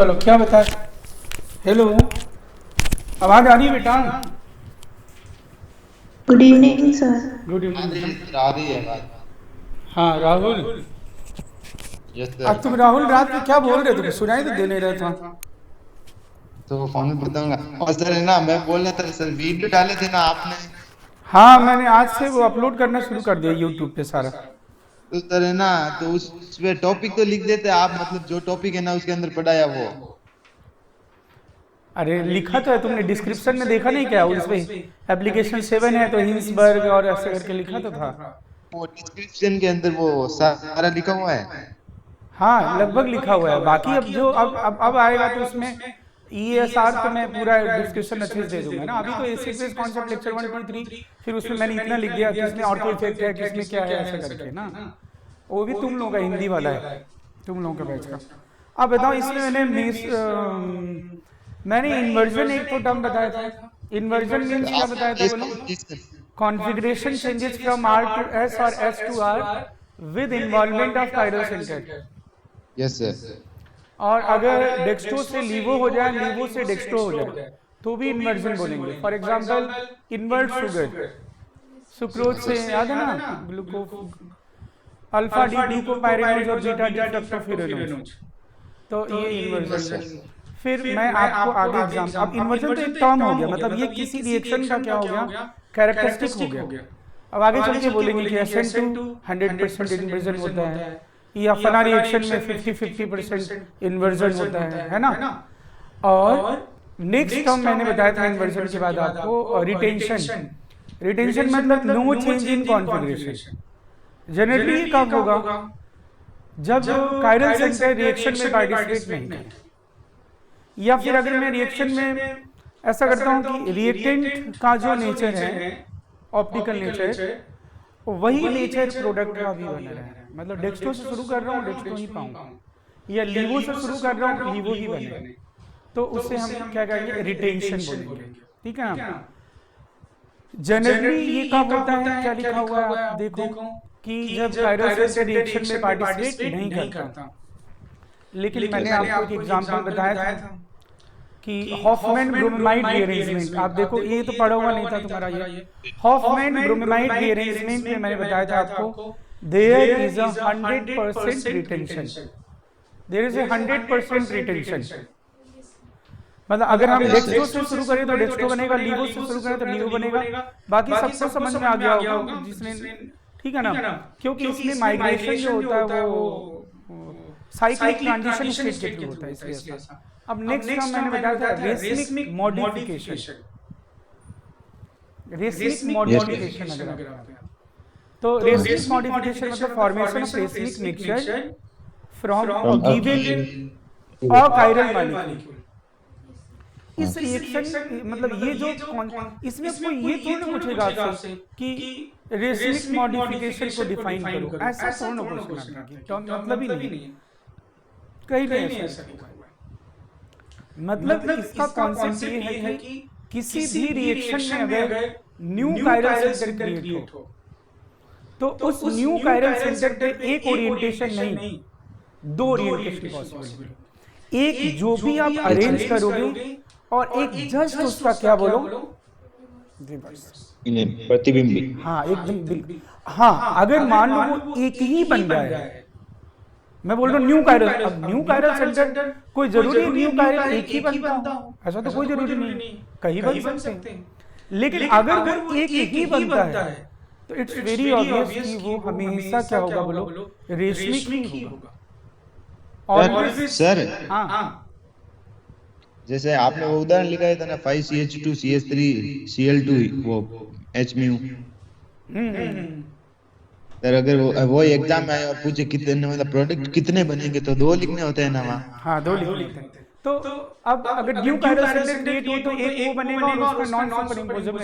चलो क्या बताए। हेलो, आवाज आ रही है बेटा? Good evening sir. गुड आ इवनिंग रही बेटा। है आ रही है बात। हाँ राहुल, यस अब सर। तुम राहुल रात में क्या बोल रहे थे? कुछ सुनाई तो दे नहीं रहा था। तो फोन में बताऊंगा। और सर है ना, मैं बोल रहा था सर, वीडियो डाले थे ना आपने। हाँ मैंने आज से वो अपलोड करना शुरू कर दिया यूट्यूब पे सारा। तो सर है ना, तो उस पे टॉपिक तो लिख देते आप, मतलब जो टॉपिक है ना उसके अंदर पढ़ाया वो। अरे लिखा तो है, तुमने डिस्क्रिप्शन में देखा नहीं क्या? उस पे एप्लीकेशन 7 है तो हिंसबर्ग और ऐसे करके लिखा तो था। वो डिस्क्रिप्शन के अंदर वो सारा लिखा हुआ है। हाँ लगभग लिखा हुआ है, बाकी अब जो अब आएगा तो उसमें ESR तो मैं पूरा डिस्क्रिप्शन अच्छे से दे दूंगा ना। अभी तो एसिड बेस कॉन्सेप्ट लेक्चर 1 2 3, फिर उसमें मैंने इतना लिख दिया किसमें ऑर्थो इफेक्ट है, किसमें क्या है, ऐसा करके ना। वो भी तुम लोगों का हिंदी वाला है, तुम लोगों का बैच का। अब बताओ इसमें मैंने इन्वर्जन एक तो टर्म बताया था। इन्वर्जन तो मीन्स क्या बताया आप था इस बोलो? इस configuration changes from R to S और S to R with involvement of chiral centre. Yes sir. और अगर डेक्स्ट्रो से लीवो हो जाए, लीवो से डेक्स्ट्रो हो जाए तो भी इन्वर्जन बोलेंगे। For example invert sugar, sucrose से याद है ना, ग्लूको अल्फा डी ग्लूकोपाइरेनोज और बीटा डी फ्रक्टोफिरेनोज, तो ये यस इन्वर्जन है। सर। फिर मैं आपको आगे एग्जाम, अब इन्वर्जन तो एक टर्म हो गया, मतलब ये किसी रिएक्शन का क्या हो गया, कैरेक्टरिस्टिक हो गया। अब आगे चल के बोलेंगे कि SN2 100% इन्वर्जन होता है, या फला रिएक्शन में 50-50% इन्वर्जन होता है ना। और नेक्स्ट टर्म मैंने बताया था इन्वर्जन के बाद आपको, रिटेंशन। रिटेंशन मतलब no change in configuration. Generally ये कब होगा? जब कायरल सेंटर रिएक्शन में पार्टिसिपेट नहीं करे, या फिर अगर मैं रिएक्शन में ऐसा करता हूं कि रिएक्टेंट का जो नेचर है, ऑप्टिकल नेचर, वही नेचर प्रोडक्ट का भी बना रहा है। मतलब डेक्स्ट्रो से शुरू कर रहा हूँ डेक्स्ट्रो ही पाऊँ, या लीवो से शुरू कर रहा हूँ लीवो ही बने, तो उससे हम क्या कहेंगे, रिटेंशन बोलेंगे। ठीक है ना। जनरली ये कब होता है, क्या लिखा हुआ है आप देखो, कि जब कायरल सेंटर रिएक्शन में पार्टिसिपेट नहीं करता। लेकिन मैंने आपको एक एग्जांपल बताया था कि हॉफमैन ब्रोमाइड रीअरेंजमेंट, आप देखो ये तो पढ़ा हुआ नहीं था तुम्हारा। ये हॉफमैन ब्रोमाइड रीअरेंजमेंट में मैंने बताया था आपको, there is a 100% retention, there is a 100% retention. मतलब अगर हम यस डेक्स्ट्रो सर। से शुरू करें तो डेक्स्ट्रो बनेगा, लीवो से शुरू करें तो लीवो बनेगा। बाकी सबको समझ में आ गया होगा जिसने, ठीक है ना। क्योंकि इसमें माइग्रेशन जो होता है वो साइक्लिक ट्रांजिशन स्टेट के थ्रू होता है, इसलिए ऐसा। अब नेक्स्ट टर्म मैंने बताया था racemic modification. Racemic yes sir. Modification अगर आप, तो रेसमिक मॉडिफिकेशन मतलब formation of racemic mixture from a from given achiral molecule. इस रिएक्शन मतलब ये जो इसमें कोई ये थोड़ा ना पूछेगा आपसे कि रेसमिक मॉडिफिकेशन को डिफाइन करो, ऐसा थोड़ा ना पूछना था कि टर्म मतलब ही नहीं है, कहीं नहीं ऐसा लिखा हुआ है। मतलब इसका कॉन्सेप्ट ये है कि किसी भी रिएक्शन में अगर न्यू कायरल सेंटर क्रिएट हो तो उस न्यू कायरल सेंटर पे एक ओरिएंटेशन नहीं, दो ओरिएंटेशन पॉसिबल होंगे। एक जो भी आप अरेंज करोगे, और एक जस्ट उसका क्या बोलो, रिवर्स। प्रतिबिंबी। हाँ एकदम बिल्कुल। हाँ अगर मान लो वो एक ही बन रहा है, मैं बोल रहा हूँ न्यू कायरल, अब न्यू कायरल सेंटर कोई जरूरी है न्यू कायरल एक ही बनता हो, ऐसा तो कोई जरूरी नहीं, कहीं बन सकते हैं। लेकिन अगर वो एक ही बनता है तो इट्स वेरी ऑब्वियस कि वो हमेशा क्या होगा बोलो, रेशमिक ही होगा सर ऑलवेज। सर, हाँ जैसे आपने वो उदाहरण लिखा था ना, 5CH2CH3Cl2, वो H म्यू। सर अगर वो एग्जाम में आए और पूछे कितने मतलब प्रोडक्ट कितने बनेंगे, तो दो लिखने होते हैं ना वहाँ। हाँ दो लिखने होते हैं। तो अब अगर न्यू कायरल सेंटर क्रिएट हो तो एक वो बनेगा और उसका नॉन सुपर इम्पोजर में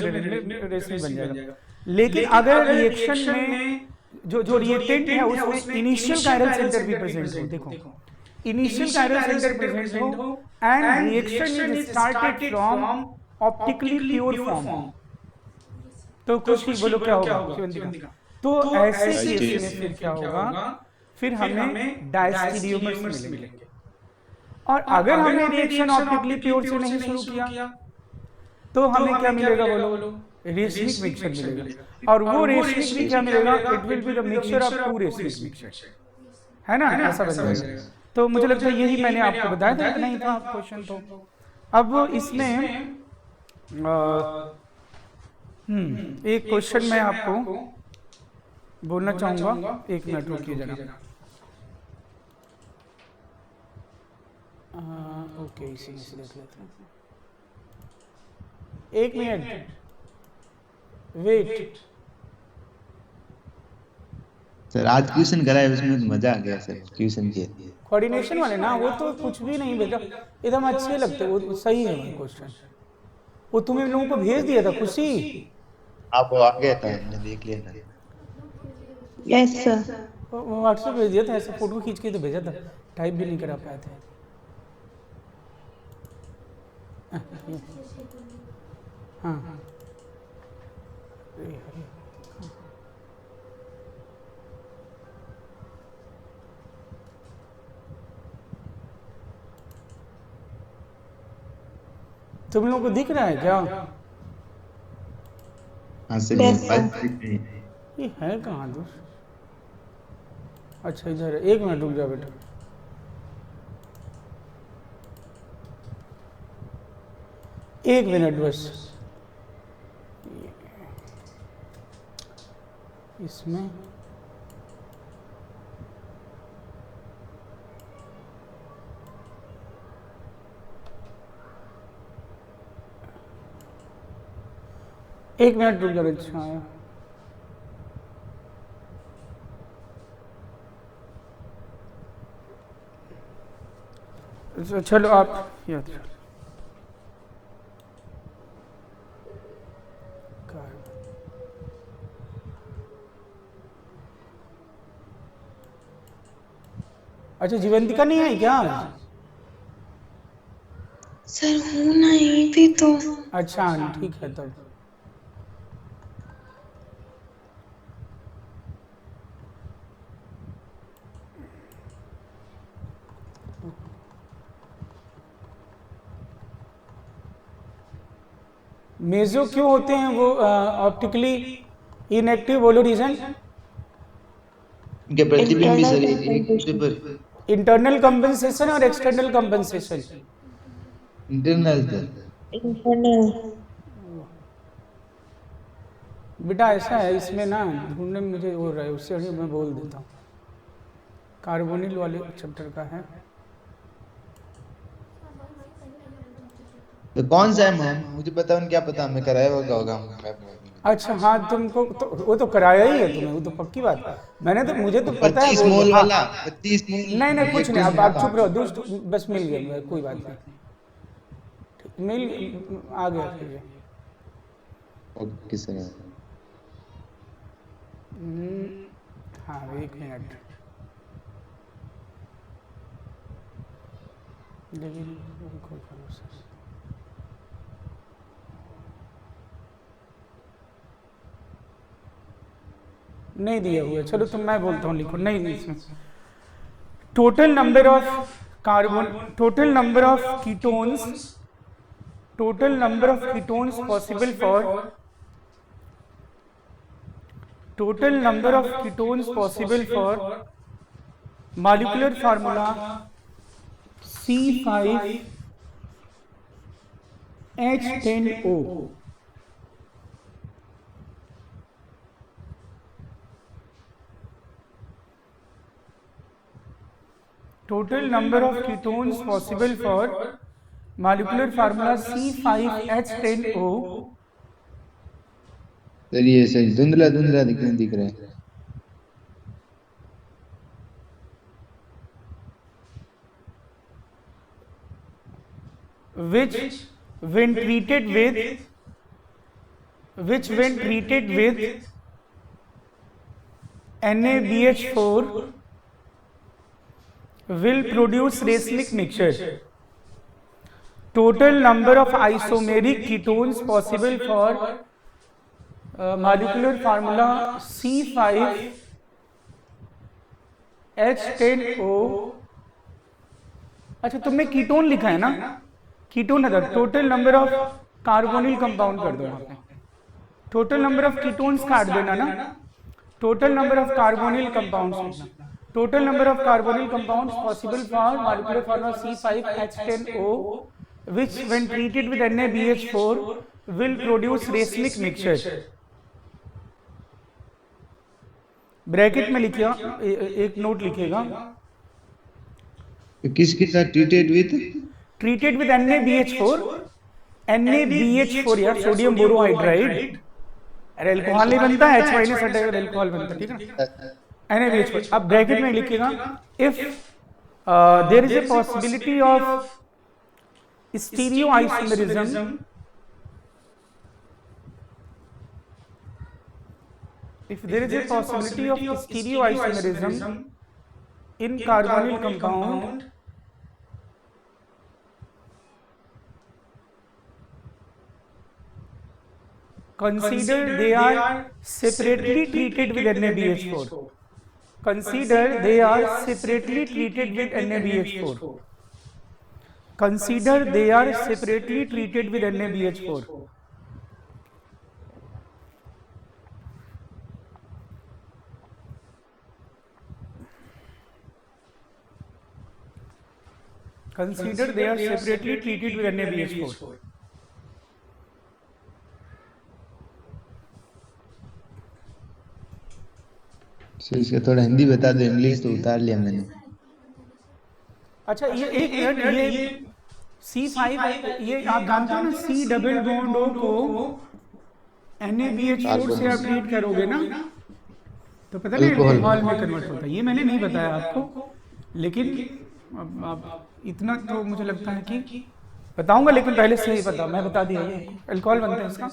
रेशमिक बन जाएगा। लेकिन अगर रिएक्शन में जो रिएक्टेंट है उसमें इनिशियल कायरल सेंटर भी प्रेजेंट हो, देखो इनिशियल कायरल सेंटर प्रेजेंट हो and reaction is started from optically pure form, तो कुछ ठीक बोलो क्या होगा शिवंतिका। तो ऐसे केस में फिर क्या होगा, फिर हमें डायस्टीरियोमर्स मिलेंगे। और अगर हमने रिएक्शन ऑप्टिकली प्योर से नहीं शुरू किया तो हमें क्या मिलेगा बोलो, रेशमिक मिक्सचर मिलेगा। और वो रेशमिक भी क्या मिलेगा, it will be the mixture of two racemic mixture, है ना, ऐसा बन जाएगा। तो मुझे लगता है यही मैंने आपको बताया था, इतना ही था क्वेश्चन। तो अब इसमें एक क्वेश्चन मैं आपको बोलना चाहूंगा, एक मिनट रुकिए जरा। ओके, इसी में से देख लेते हैं, एक मिनट वेट। सर आज ट्यूशन कराए उसमें तो मजा आ गया सर, ट्यूशन के कोऑर्डिनेशन वाले ना, वो तो कुछ भी नहीं भेजा, एकदम अच्छे लगते, वो सही है क्वेश्चन। वो तुम्हें लोगों को भेज दिया था खुशी, आप आ गया था, हमने देख लिया था। Yes sir. व्हाट्सएप भेज दिया था, ऐसे फोटो खींच के तो भेजा था, टाइप भी नहीं करा पाए थे। हाँ तुम लोगों को दिख रहा है क्या? हाँ सर, ये है कहाँ दोस्त? अच्छा इधर है, एक मिनट रुक जा बेटा। एक मिनट बस, इसमें एक मिनट रुक जा। अच्छा आया, चलो आप याद रखो। अच्छा जीवंतिका नहीं आई क्या? सर हूँ नहीं थी तो। अच्छा ठीक है तब। मेजो क्यों होते हैं वो ऑप्टिकली इनएक्टिव, बोलो रीजन। इनके प्रतिबिंब सर एक दूसरे पर इंटरनल कंपनसेशन और external compensation. Internal sir, internal. बेटा ऐसा है, इसमें ना ढूंढने में मुझे हो रहा है, उससे मैं बोल देता हूँ। कार्बोनिल वाले चैप्टर का है। तो कौन सा है मैम, मुझे पता है, क्या पता, हमें कराया होगा। अच्छा हाँ, तुमको तो वो तो कराया ही है तुम्हें, वो तो पक्की बात है। मैंने तो, मुझे तो पता है 25 वो मोल हाँ। वाला, 25 मोल। नहीं नहीं कुछ नहीं, अब आप चुप रहो दोस्त, बस मिल गया, कोई बात नहीं, मिल आ गया फिर। Okay sir. हाँ एक मिनट, लेकिन कोई भरोसा नहीं दिया हुआ है। चलो तो मैं बोलता हूँ, लिखो। नहीं नहीं, इसमें total number of carbon, total number of ketones, total number of ketones possible for, total number of ketones possible for molecular formula C5H10O। total number of ketones possible for molecular formula C5H10O चलिए sir, धुंधला धुंधला दिख रहा है। which when treated with NaBH4 will produce racemic mixture. Total number of isomeric ketones possible for molecular formula C5H10O। अच्छा तुमने ketone लिखा है ना, कीटोन है, total number of carbonyl compound कर दो यहाँ पे, टोटल नंबर ऑफ कीटोन्स काट देना ना, total number of carbonyl compounds लिखना, total number of carbonyl compounds possible for molecular formula C5H10O which when treated with NaBH4 will produce racemic mixture। Bracket में लिखिए, एक नोट लिखिएगा, किसके साथ ट्रीटेड विद NaBH4, NaBH4 यार सोडियम बोरोहाइड्राइड, अरे alcohol नहीं बनता, H माइनस हटेगा अल्कोहल बनता, ठीक है, NaBH4। अब ब्रैकेट में लिखिएगा if there is a possibility of stereoisomerism, if there is a possibility of stereoisomerism in carbonyl compound, consider they are separately treated with NaBH4, consider they are separately treated with NaBH4, consider they are separately treated with NaBH4। Consider they are separately treated with NaBH4। इसका थोड़ा हिंदी बता दो, English तो उतार लिया मैंने। अच्छा ये एक मिनट, ये C5, ये आप जानते हो ना C डबल बॉन्ड O को NaBH4 से आप ट्रीट करोगे ना तो पता नहीं अल्कोहल में कन्वर्ट होता है, ये मैंने नहीं बताया आपको, लेकिन अब इतना तो मुझे लगता है कि बताऊंगा, लेकिन पहले से ही पता, मैं बता दिया ये अल्कोहल बनता है इसका।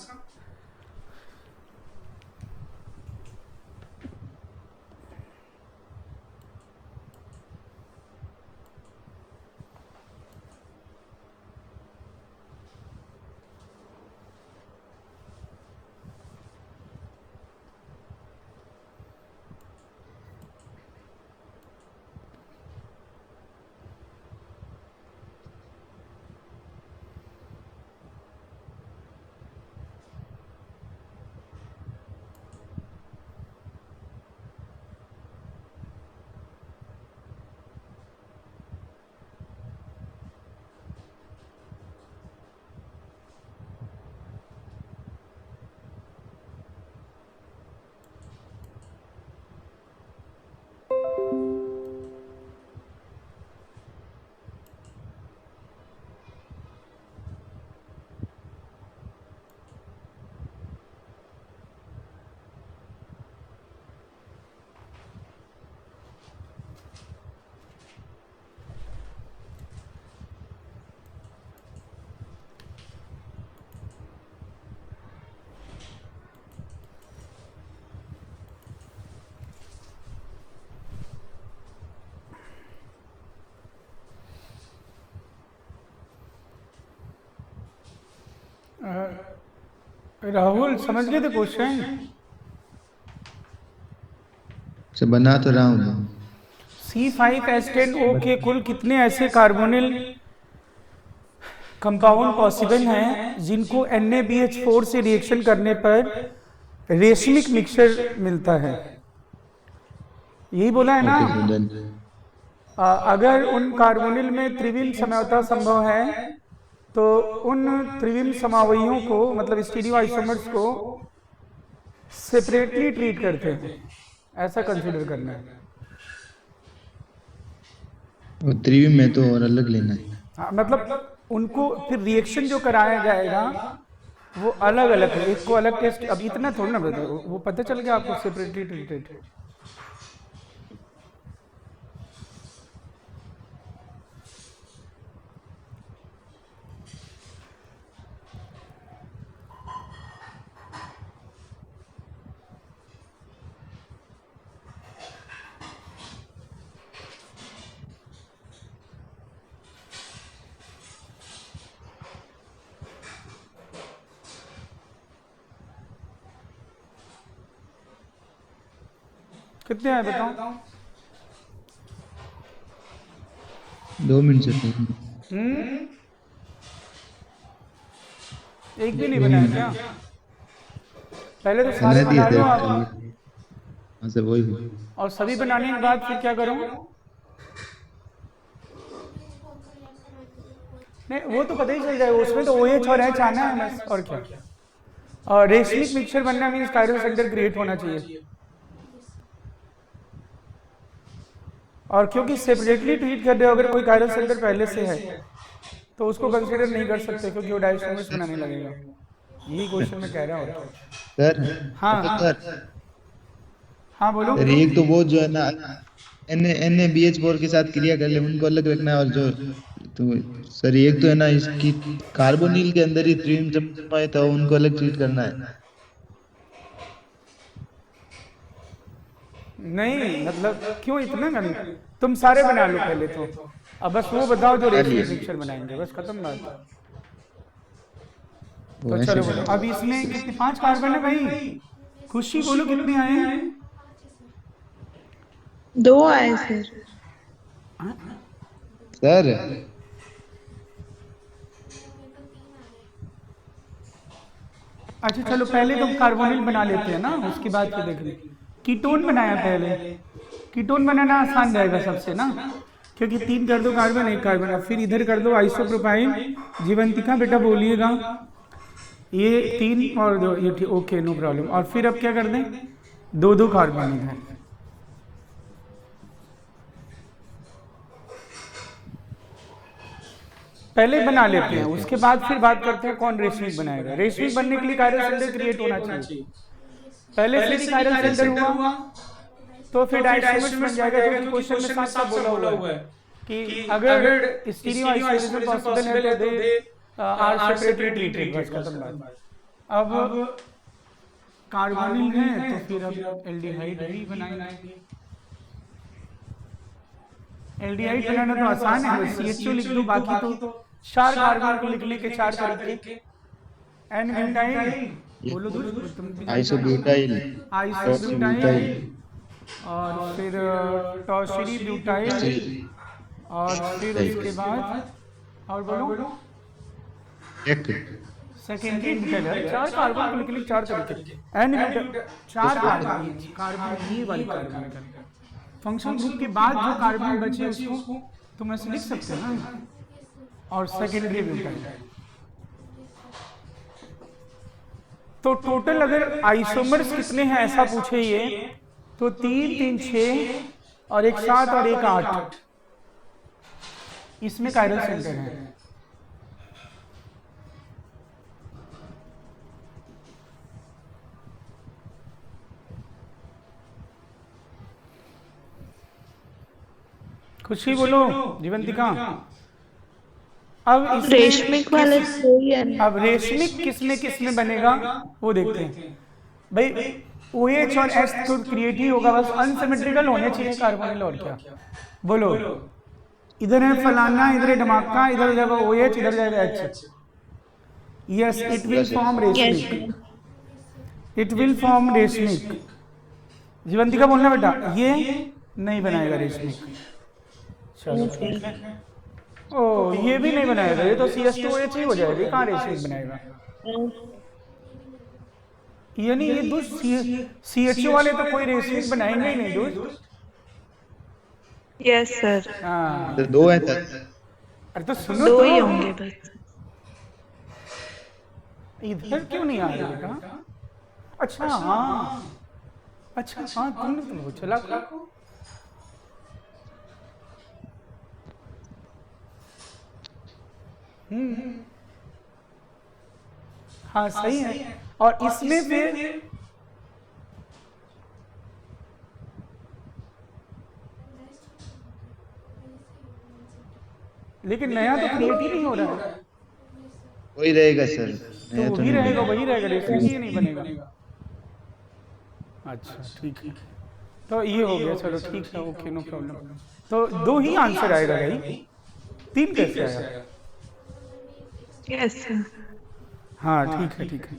राहुल समझ गए थे क्वेश्चन? अच्छा बना तो रहा हूँ। C5H10O के कुल कितने ऐसे कार्बोनिल कंपाउंड पॉसिबल हैं जिनको NaBH4 से रिएक्शन करने पर रेशमिक मिक्सचर मिलता है? यही बोला है ना। अगर उन कार्बोनिल में त्रिविम समयता संभव है तो उन त्रिविम समावयियों को मतलब स्टीरियोआइसोमर्स को सेपरेटली ट्रीट करते हैं, ऐसा कंसीडर करना है। और त्रिविम में तो और अलग लेना है। हाँ, मतलब उनको फिर रिएक्शन जो कराया जाएगा वो अलग अलग है, एक को अलग टेस्ट। अब इतना थोड़ा ना बता, वो पता चल गया आपको सेपरेटली ट्रीटेड। कितने आए बताओ? 2 मिनट से नहीं। एक भी नहीं बनाया क्या? पहले तो सारे बना दिए बना लो थे आप, हाँ सर वही। और सभी बनाने के बाद फिर क्या करूँ? नहीं वो तो पता ही चल जाएगा, उसमें तो OH और H आना है बस, और क्या। और रेशमिक मिक्सचर बनना मीन्स कायरल सेंटर क्रिएट होना चाहिए, और क्योंकि सेपरेटली ट्रीट कर रहे हो, अगर कोई कायरल सेंटर पहले से है तो उसको कंसीडर नहीं कर सकते, क्योंकि वो डायस्टोमर्स बनाने लगेगा। यही क्वेश्चन में कह रहा हूँ सर हाँ सर हाँ बोलो। सर एक तो वो जो है ना NaBH4 के साथ क्रिया कर ले उनको अलग रखना है, और जो तो सर एक तो है ना इसकी कार्बोनिल के अंदर ही त्रिम जमाए था उनको अलग ट्रीट करना है। नहीं मतलब क्यों इतना गंदा, तुम सारे बना लो पहले तो, अब बस वो बताओ जो रेशमिक मिक्सचर बनाएंगे, बस खत्म बात। वो तो ऐसे चलो बोलो, अब इसमें कितने 5 कार्बन है भाई? खुशी बोलो कितने आए हैं? 2 आए सर। सर अच्छा चलो पहले तो कार्बोनिल बना लेते हैं ना, उसके बाद फिर देख लें। कीटोन बनाया पहले, कीटोन बनाना आसान रहेगा सबसे ना, क्योंकि 3 कर दो कार्बन 1 कार्बन, अब फिर इधर कर दो आइसोप्रोपाइल। जीवंतिका बेटा बोलिएगा, ये 3 और 2 ये ठीक, ओके नो प्रॉब्लम। और फिर अब क्या कर दें, 2 कार्बन इधर। पहले बना लेते हैं, उसके बाद फिर बात करते हैं कौन रेशमिक बनाएगा। रेशमिक बनने के लिए कायरल सेंटर क्रिएट होना चाहिए, पहले से ही कायरल सेंटर हुआ तो फिर डायस्टोमर्स बन जाएगा, क्योंकि क्वेश्चन में साफ साफ बोला हुआ है कि अगर स्टीरियो आइसोलेशन पॉसिबल है तो दे आर सेपरेटली ट्रीटेड, बस खत्म बात। अब कार्बोनिल है तो फिर अब एल्डिहाइड भी बनाएंगे। एल्डिहाइड बनाना तो आसान है, बस CHO लिख दो, बाकी तो 4 कार्बन को लिखने के 4 तरीके। एन ब्यूटाइल बोलो दोस्त, आइसोब्यूटाइल आइसोब्यूटाइल, और फिर टॉर्शरी ब्यूटाइल, और फिर उसके बाद और बोलो एक सेकेंडरी ब्यूटाइल। 4 कार्बन को लिखने के 4 तरीके। एन ब्यूटाइल 4 कार्बन, कार्बन ये वाली कार्बन का फंक्शन ग्रुप के बाद जो कार्बन बचे उसको तुम ऐसे लिख सकते हो ना, और सेकेंडरी ब्यूटाइल। तो टोटल अगर आइसोमर्स कितने हैं ऐसा पूछे ये, तो 3 3 6 और 1 7 और 1 8, इसमें कायरल सेंटर है। खुशी बोलो जीवंतिका। अब रेशमिक वाले सही है ना? अब रेशमिक किसमें बनेगा वो देखते हैं भाई। OH और H तो क्रिएट ही होगा, बस अनसिमेट्रिकल होने चाहिए कार्बोनिल, और क्या बोलो। इधर है फलाना, इधर है धमाका, इधर जाएगा OH, इधर जाएगा H। Yes it will form racemic, it will form racemic. Jeevantika बोलना बेटा, ये नहीं बनाएगा रेशमिक। चलो ठीक है। ओ ये भी नहीं बनाएगा, ये तो CH2OH ही हो जाएगा, कहाँ रेशमिक बनाएगा? यानी ये दोस्त CHO वाले तो कोई रेशमिक बनाएंगे ही नहीं दोस्त। Yes sir. हाँ तो 2 है सर। अरे तो सुनो 2 तो, ही होंगे बस। इधर क्यों नहीं आ रहा बेटा? अच्छा हाँ, अच्छा हाँ तुमने तो चला को। हाँ सही है। और इसमें फिर लेकिन नया तो क्रिएट ही नहीं हो रहा है। वही रहेगा सर, तो वही रहेगा, वही रहेगा, रेशमिक ही नहीं बनेगा। अच्छा ठीक है, तो ये हो गया, चलो ठीक है, ओके नो प्रॉब्लम। तो 2 ही आंसर आएगा भाई, 3 कैसे आएगा? Yes sir. हाँ ठीक है ठीक है,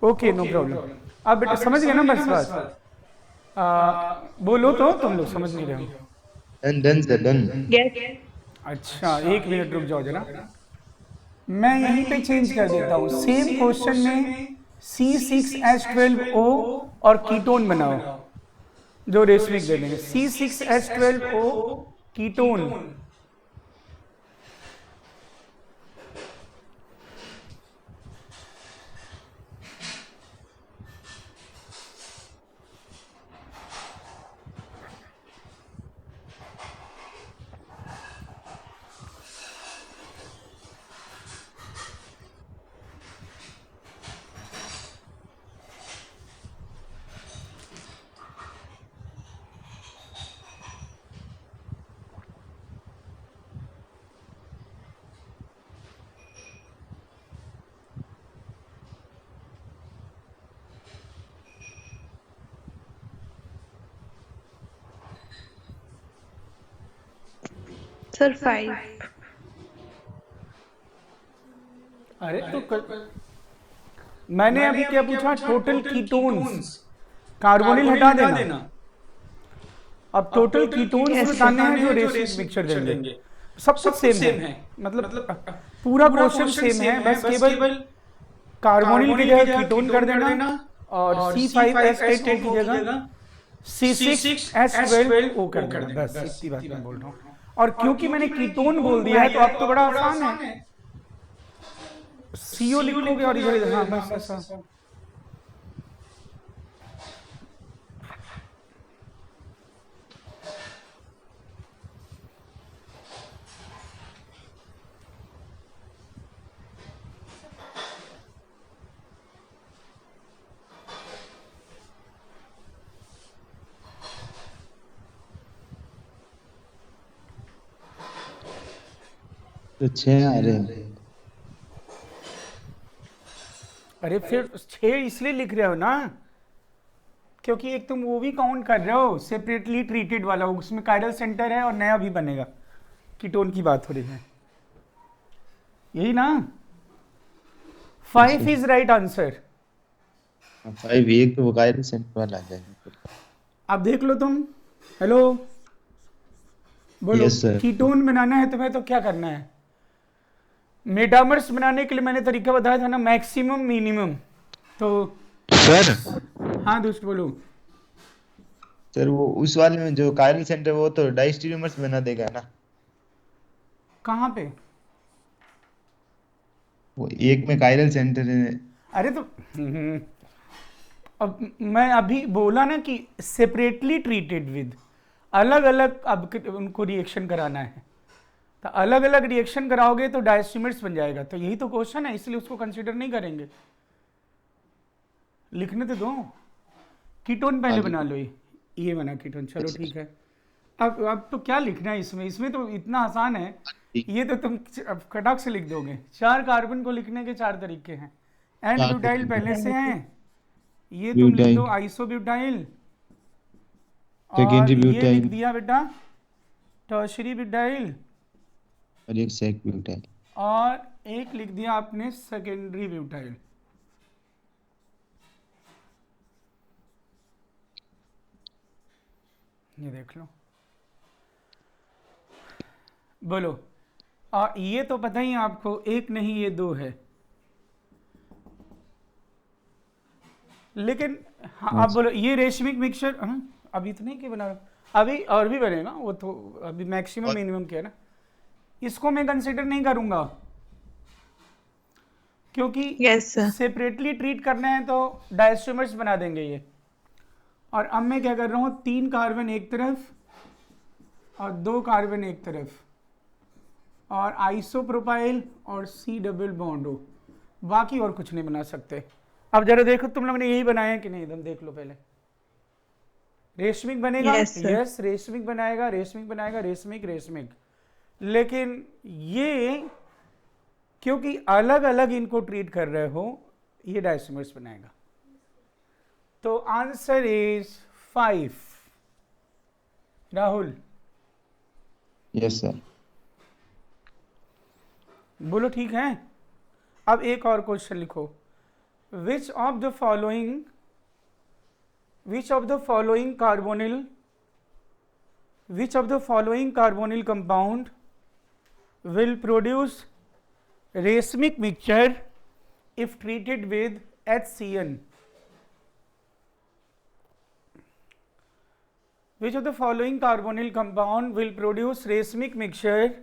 ओके नो प्रॉब्लम। अब बेटा समझ गए ना बस बात? बोलो तो तुम लोग समझ नहीं रहे हो। Done done sir done. Yes अच्छा, 1 मिनट रुक जाओ जरा, मैं यहीं पे चेंज कर देता हूँ। सेम क्वेश्चन में C6H12O और कीटोन बनाओ, जो रेशमिक दे देंगे। C6H12O ketone, sir 5। अरे तो मैंने अभी क्या पूछा? टोटल कीटोन्स, कार्बोनिल हटा देना। अब टोटल कीटोन्स बताने हैं जो रेसिक मिक्सचर देंगे। सब कुछ सेम है, मतलब पूरा क्वेश्चन सेम है, बस केवल कार्बोनिल की जगह कीटोन कर देना और C5H8O की जगह C6H12O कर देना, बस इतनी बात मैं बोल रहा हूँ। और क्योंकि मैंने कीटोन बोल दिया है तो अब तो बड़ा आसान है, CO लिखोगे और इधर, हाँ बस ऐसा। तो 6 आ रहे हैं। अरे फिर 6 इसलिए लिख रहे हो ना क्योंकि एक तुम वो भी काउंट कर रहे हो सेपरेटली ट्रीटेड वाला, उसमें कायरल सेंटर है और नया भी बनेगा। कीटोन की बात हो रही है, यही ना? 5 इज राइट आंसर। 5 एक तो वो कायरल सेंटर वाला आ जाएगा। अब देख लो तुम। हेलो, बोलो। Yes sir. कीटोन बनाना है तुम्हें तो क्या करना है? मेटामर्स बनाने के लिए मैंने तरीका बताया था ना, मैक्सिमम मिनिमम। तो सर, हाँ दोस्त बोलो। सर वो उस वाले में जो कायरल सेंटर वो तो डाइस्टीरियोमर्स बना देगा ना? कहाँ पे? वो एक में कायरल सेंटर है। अरे तो अब मैं अभी बोला ना कि सेपरेटली ट्रीटेड विद, अलग अलग अब उनको रिएक्शन कराना है, तो अलग अलग रिएक्शन कराओगे तो डायस्टीमर्स बन जाएगा। तो यही तो क्वेश्चन है, इसलिए उसको कंसीडर नहीं करेंगे। लिखने तो दो। कीटोन पहले बना लो, ये बना कीटोन, चलो ठीक है। अब तो क्या लिखना है इसमें? इसमें तो इतना आसान है, ये तो तुम अब खटाक से लिख दोगे। 4 कार्बन को लिखने के 4 तरीके हैं। एंड ब्यूटाइल पहले से हैं, ये तुम लिख दो आइसोब्यूटाइल, और ये लिख दिया बेटा टर्शरी ब्यूटाइल, और एक सेक ब्यूटाइल, और एक लिख दिया आपने सेकेंडरी ब्यूटाइल। ये देख लो, बोलो। और ये तो पता ही आपको, एक नहीं ये 2 है। लेकिन हाँ, अब बोलो ये रेशमिक मिक्सचर अभी तो नहीं क्या बना रहा, अभी और भी बनेगा वो तो, अभी मैक्सिमम मिनिमम क्या है ना, इसको मैं कंसिडर नहीं करूंगा क्योंकि सेपरेटली ट्रीट करना है तो डायस्ट्रीमर्स बना देंगे ये। और अब मैं क्या कर रहा हूँ, 3 कार्बन एक तरफ और 2 कार्बन एक तरफ, और आइसोप्रोपाइल और C डबल बॉन्ड हो, बाकी और कुछ नहीं बना सकते। अब जरा देखो तुम लोगों ने यही बनाया कि नहीं, एकदम देख लो पहले। रेशमिक बनेगा, यस रेशमिक बनाएगा, रेशमिक बनाएगा, रेशमिक रेशमिक। लेकिन ये क्योंकि अलग अलग इनको ट्रीट कर रहे हो, ये डायस्टमर्स बनाएगा। तो answer is 5। Rahul? Yes sir. बोलो ठीक है। अब एक और क्वेश्चन लिखो। Which of the following carbonyl compound will produce racemic mixture if treated with HCN. Which of the following carbonyl compound will produce racemic mixture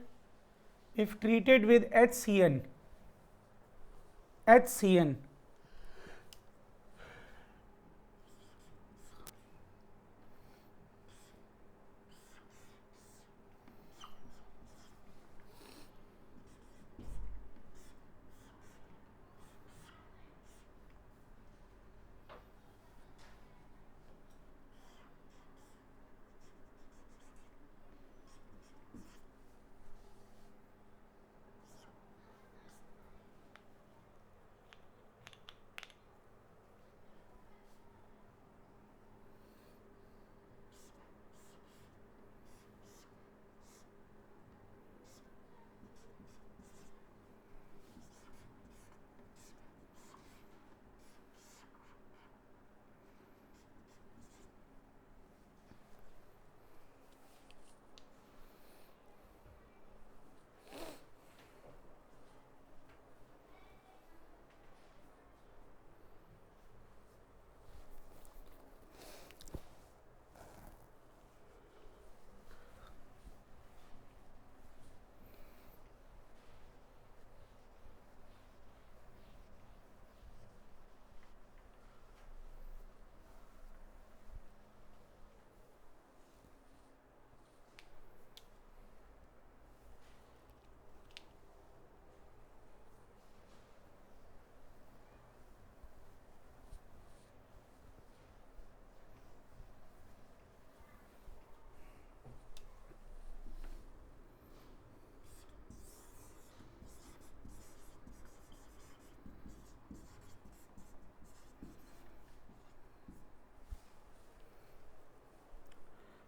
if treated with HCN? HCN.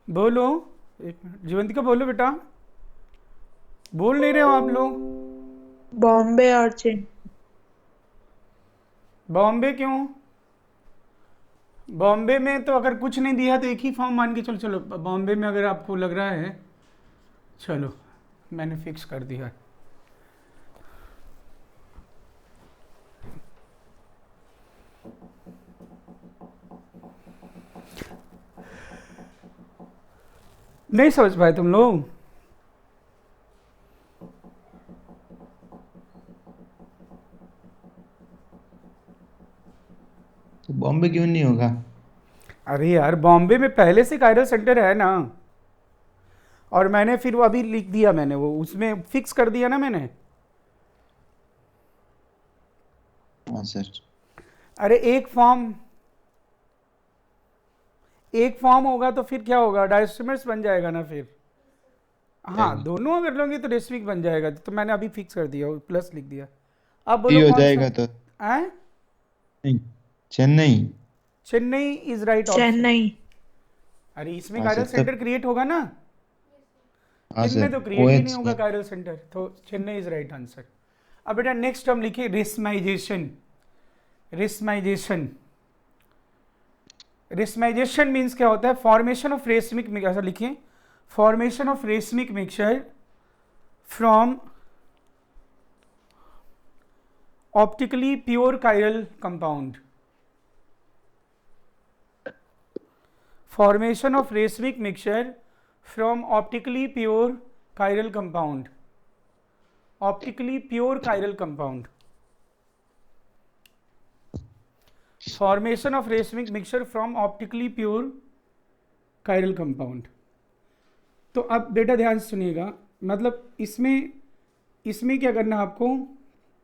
बोलो, एक minute, जीवंतिका बोलो बेटा, बोल नहीं रहे हो आप लोग? बॉम्बे और चेन्नई। बॉम्बे क्यों? बॉम्बे में तो अगर कुछ नहीं दिया तो एक ही फॉर्म मान के चलो। चलो बॉम्बे में अगर आपको लग रहा है, चलो मैंने फिक्स कर दिया। नहीं समझ पाए तुम लोग? तो बॉम्बे क्यों नहीं होगा? अरे यार बॉम्बे में पहले से कायरल सेंटर है ना, और मैंने फिर वो अभी लिख दिया, मैंने वो उसमें फिक्स कर दिया ना मैंने। हाँ सर। अरे एक फॉर्म होगा तो फिर क्या होगा, डायस्टेमर्स बन जाएगा ना फिर। हाँ दोनों अगर लोगे तो रेसिमिक बन जाएगा। तो मैंने अभी फिक्स कर दिया, प्लस लिख दिया। अब बोलो हो कौन जाएगा सा? तो हैं? नहीं, Chennai. Chennai is right option. Chennai. अरे इसमें हाँ कायरल सर, सेंटर क्रिएट होगा ना, हाँ इनमें सर, तो क्रिएट ही नहीं OH होगा है। कायरल सेंटर, तो चेन्नई इज राइट आंसर। अब बेटा नेक्स्ट हम लिखे रेस्माइजेशन। रेस्माइजेशन मीन्स क्या होता है? फॉर्मेशन ऑफ रेसमिक, ऐसा लिखिए, formation of racemic mixture from optically pure chiral compound. Formation of racemic mixture from optically pure chiral compound. Optically pure chiral compound. Formation of racemic mixture from optically pure chiral compound. तो अब बेटा ध्यान सुनिएगा, मतलब इसमें क्या करना है आपको,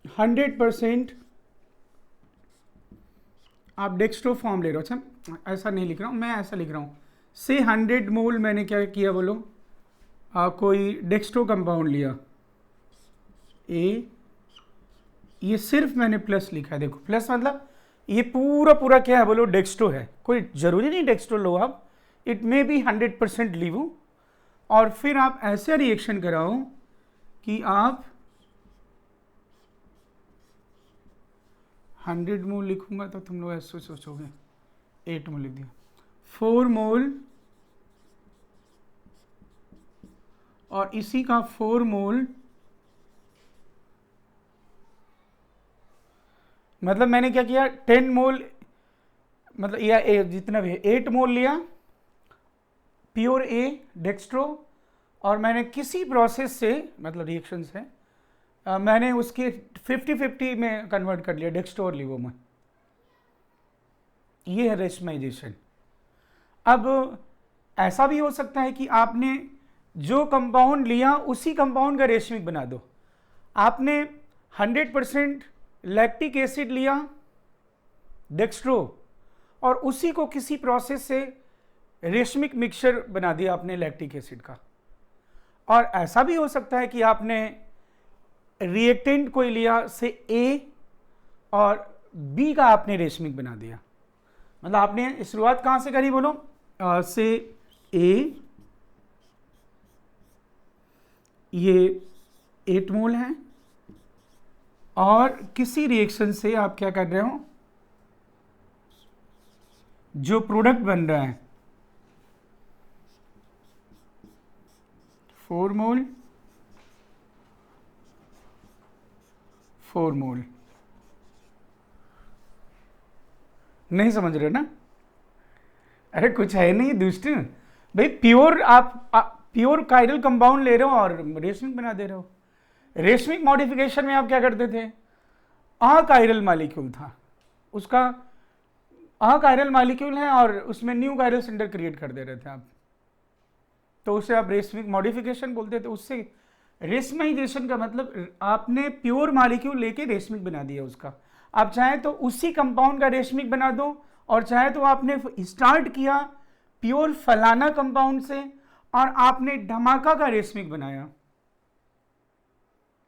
100% आप डेक्स्ट्रो फॉर्म ले रहे हो। अच्छा ऐसा नहीं लिख रहा हूँ मैं, ऐसा लिख रहा हूँ से 100 मोल मैंने क्या किया बोलो, कोई डेक्स्ट्रो कंपाउंड लिया ए, ये सिर्फ मैंने प्लस लिखा है। देखो प्लस मतलब ये पूरा क्या है बोलो, डेक्स्ट्रो है। कोई जरूरी नहीं डेक्स्ट्रो लो आप, इट मे बी 100% लीवो। और फिर आप ऐसे रिएक्शन कराओ कि आप 100 मोल लिखूंगा तो तुम लोग ऐसे सोचोगे, 8 मोल लिख दिया, 4 मोल और इसी का 4 मोल मतलब मैंने क्या किया, 10 मोल मतलब या जितना भी है 8 मोल लिया प्योर ए डेक्स्ट्रो, और मैंने किसी प्रोसेस से मतलब रिएक्शन से मैंने उसके 50-50 में कन्वर्ट कर लिया डेक्स्ट्रो और लिवो में। ये है रेशमाइजेशन। अब ऐसा भी हो सकता है कि आपने जो कंपाउंड लिया उसी कंपाउंड का रेशमिक बना दो। आपने 100% लैक्टिक एसिड लिया डेक्स्ट्रो और उसी को किसी प्रोसेस से रेशमिक मिक्सचर बना दिया आपने लैक्टिक एसिड का। और ऐसा भी हो सकता है कि आपने रिएक्टेंट कोई लिया से ए और बी का आपने रेशमिक बना दिया। मतलब आपने शुरुआत कहां से करी बोलो, से ए, ये 8 मोल है, और किसी रिएक्शन से आप क्या कर रहे हो, जो प्रोडक्ट बन रहा है 4 मोल 4 मोल। नहीं समझ रहे हो ना? अरे कुछ है नहीं दुष्ट भाई, प्योर आप प्योर कायरल कंपाउंड ले रहे हो और रेशमिक बना दे रहे हो। रेशमिक मॉडिफिकेशन में आप क्या करते थे, अकायरल मॉलिक्यूल था, उसका अकायरल मॉलिक्यूल है और उसमें न्यू कायरल सेंटर क्रिएट कर दे रहे थे आप, तो उसे आप रेशमिक मॉडिफिकेशन बोलते थे। उससे रेशमाइजेशन का मतलब आपने प्योर मॉलिक्यूल लेके रेशमिक बना दिया उसका। आप चाहे तो उसी कंपाउंड का रेशमिक बना दो, और चाहे तो आपने स्टार्ट किया प्योर फलाना कंपाउंड से और आपने धमाका का रेशमिक बनाया।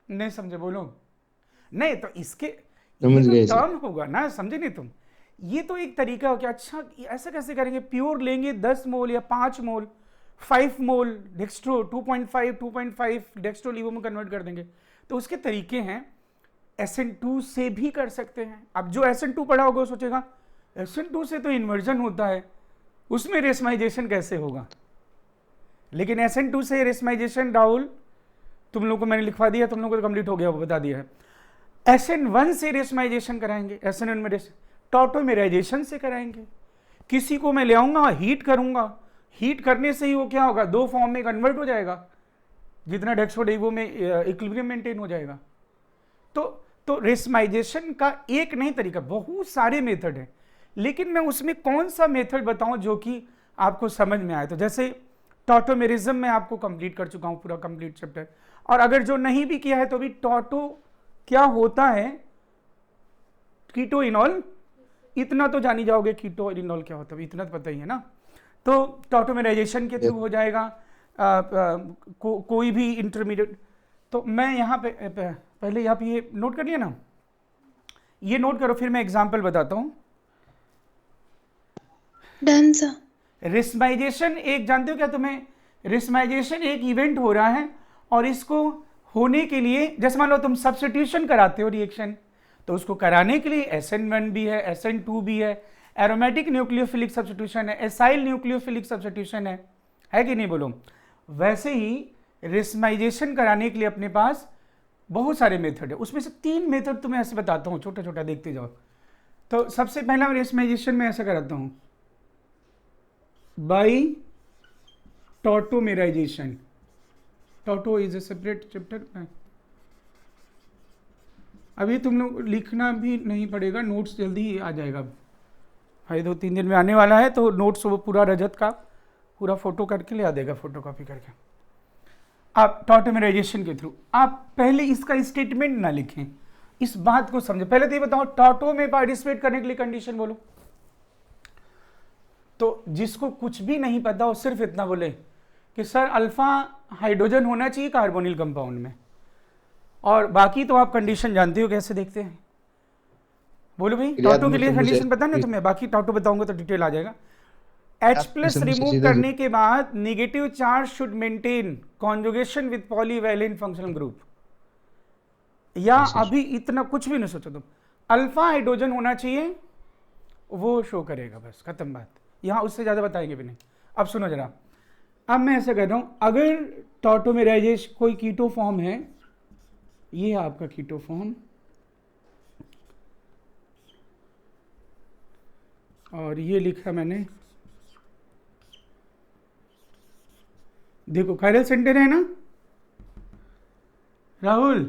नहीं समझे बोलो? नहीं तो इसके ये तो टर्म होगा ना, समझे नहीं तुम? ये तो एक तरीका हो कि अच्छा ऐसा कैसे करेंगे, प्योर लेंगे 10 मोल या 5 मोल 5 मोल डेक्स्ट्रो 2.5 डेक्स्ट्रो लिवो में कन्वर्ट कर देंगे। तो उसके तरीके हैं। SN2 से भी कर सकते हैं। अब जो SN2 पढ़ा होगा सोचेगा SN2 से तो इन्वर्जन होता है, उसमें रेशमाइजेशन कैसे होगा? लेकिन SN2 से रेशमाइजेशन राहुल तुम लोगों को मैंने लिखवा दिया, तुम लोगों को कंप्लीट हो गया, वो बता दिया है। SN1 से रेशमाइजेशन कराएंगे, SN1 में टॉटोमेराइजेशन से कराएंगे। किसी को मैं ले आऊंगा, हीट करूंगा, हीट करने से ही वो क्या होगा, 2 फॉर्म में कन्वर्ट हो जाएगा, जितना डेक्सोडेवो में इक्विलिब्रियम मेंटेन हो जाएगा। तो रेशमाइजेशन का एक नहीं तरीका, बहुत सारे मेथड है, लेकिन मैं उसमें कौन सा मेथड बताऊं जो कि आपको समझ में आए। तो जैसे टॉटोमेरिज्म में आपको कंप्लीट कर चुका हूं पूरा कंप्लीट चैप्टर, और अगर जो नहीं भी किया है तो भी टॉटो क्या होता है, कीटो इनॉल, इतना तो जानी जाओगे कीटो इनॉल क्या होता है, इतना तो पता ही है ना। तो टॉटोमेराइजेशन के थ्रू हो जाएगा कोई भी इंटरमीडिएट। तो मैं यहाँ पे पहले यहाँ पे ये नोट कर लिया ना, ये नोट करो, फिर मैं एग्जांपल बताता हूँ। Done sir. रेशमाइजेशन एक जानते हो क्या तुम्हें, रेशमाइजेशन एक इवेंट हो रहा है, और इसको होने के लिए जैसे मान लो तुम सब्स्टिट्यूशन कराते हो रिएक्शन, तो उसको कराने के लिए SN1 भी है, SN2 भी है, एरोमेटिक न्यूक्लियोफिलिक सब्स्टिट्यूशन है, एसाइल न्यूक्लियोफिलिक सब्स्टिट्यूशन है कि नहीं बोलो? वैसे ही रेशमाइजेशन कराने के लिए अपने पास बहुत सारे मेथड है, उसमें से 3 मेथड तुम्हें ऐसे बताता हूँ, छोटा छोटा देखते जाओ। तो सबसे पहला रेशमाइजेशन में ऐसा कराता हूँ by tautomerisation. Tauto is a separate chapter. अभी तुम लोग लिखना भी नहीं पड़ेगा, नोट्स जल्दी ही आ जाएगा, भाई 2-3 दिन में आने वाला है, तो नोट्स वो पूरा रजत का पूरा फोटो करके ले आ देगा, फोटो कॉपी करके। आप टॉटोमेराइजेशन के थ्रू आप पहले इसका स्टेटमेंट ना लिखें, इस बात को समझे। पहले तो ये बताओ टॉटो में पार्टिसिपेट करने के लिए कंडीशन बोलो। तो जिसको कुछ भी नहीं पता वो सिर्फ इतना बोले कि सर अल्फा हाइड्रोजन होना चाहिए कार्बोनिल कंपाउंड में, और बाकी तो आप कंडीशन जानते हो कैसे देखते हैं। बोलो भाई टॉटो के लिए कंडीशन पता ना तुम्हें, बाकी टॉटो बताऊंगा तो डिटेल आ जाएगा। H+ रिमूव करने के बाद negative charge should maintain conjugation with polyvalent functional group, या अभी इतना कुछ भी नहीं सोचो तुम, अल्फा हाइड्रोजन होना चाहिए, वो शो करेगा, बस खत्म बात। यहाँ उससे ज्यादा बताएंगे भी नहीं। अब सुनो जरा, अब मैं ऐसा कह रहा हूं, अगर टॉटोमेराइजेशन कोई कीटो फॉर्म है, ये आपका कीटो फॉर्म, और ये लिखा मैंने, देखो कायरल सेंटर है ना राहुल,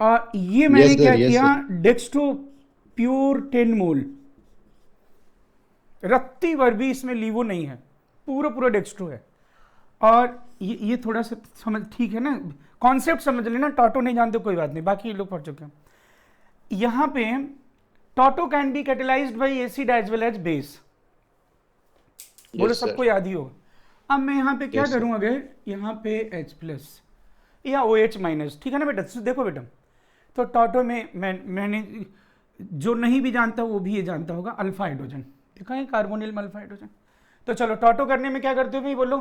और ये मैंने क्या किया, डेक्स्ट्रो प्योर 10 मोल, रत्ती भर भी इसमें लीवो नहीं है, पूरा डेक्स्ट्रो है। और ये थोड़ा सा समझ, ठीक है ना, कॉन्सेप्ट समझ लेना, टॉटो नहीं जानते कोई बात नहीं, बाकी ये लोग पढ़ चुके हैं। यहाँ पे tauto can be catalysed by acid as well as base, बोलो सबको याद ही होगा। अब मैं यहाँ पे क्या करूँ, अगर यहाँ पे H+ या OH-, ठीक है ना बेटा, देखो बेटा, तो टॉटो में मैंने जो नहीं भी जानता वो भी ये जानता होगा, अल्फा हाइड्रोजन, देखा है कार्बोनिल में अल्फा हाइड्रोजन। तो चलो टॉटो करने में क्या करते हो भाई, बोलो,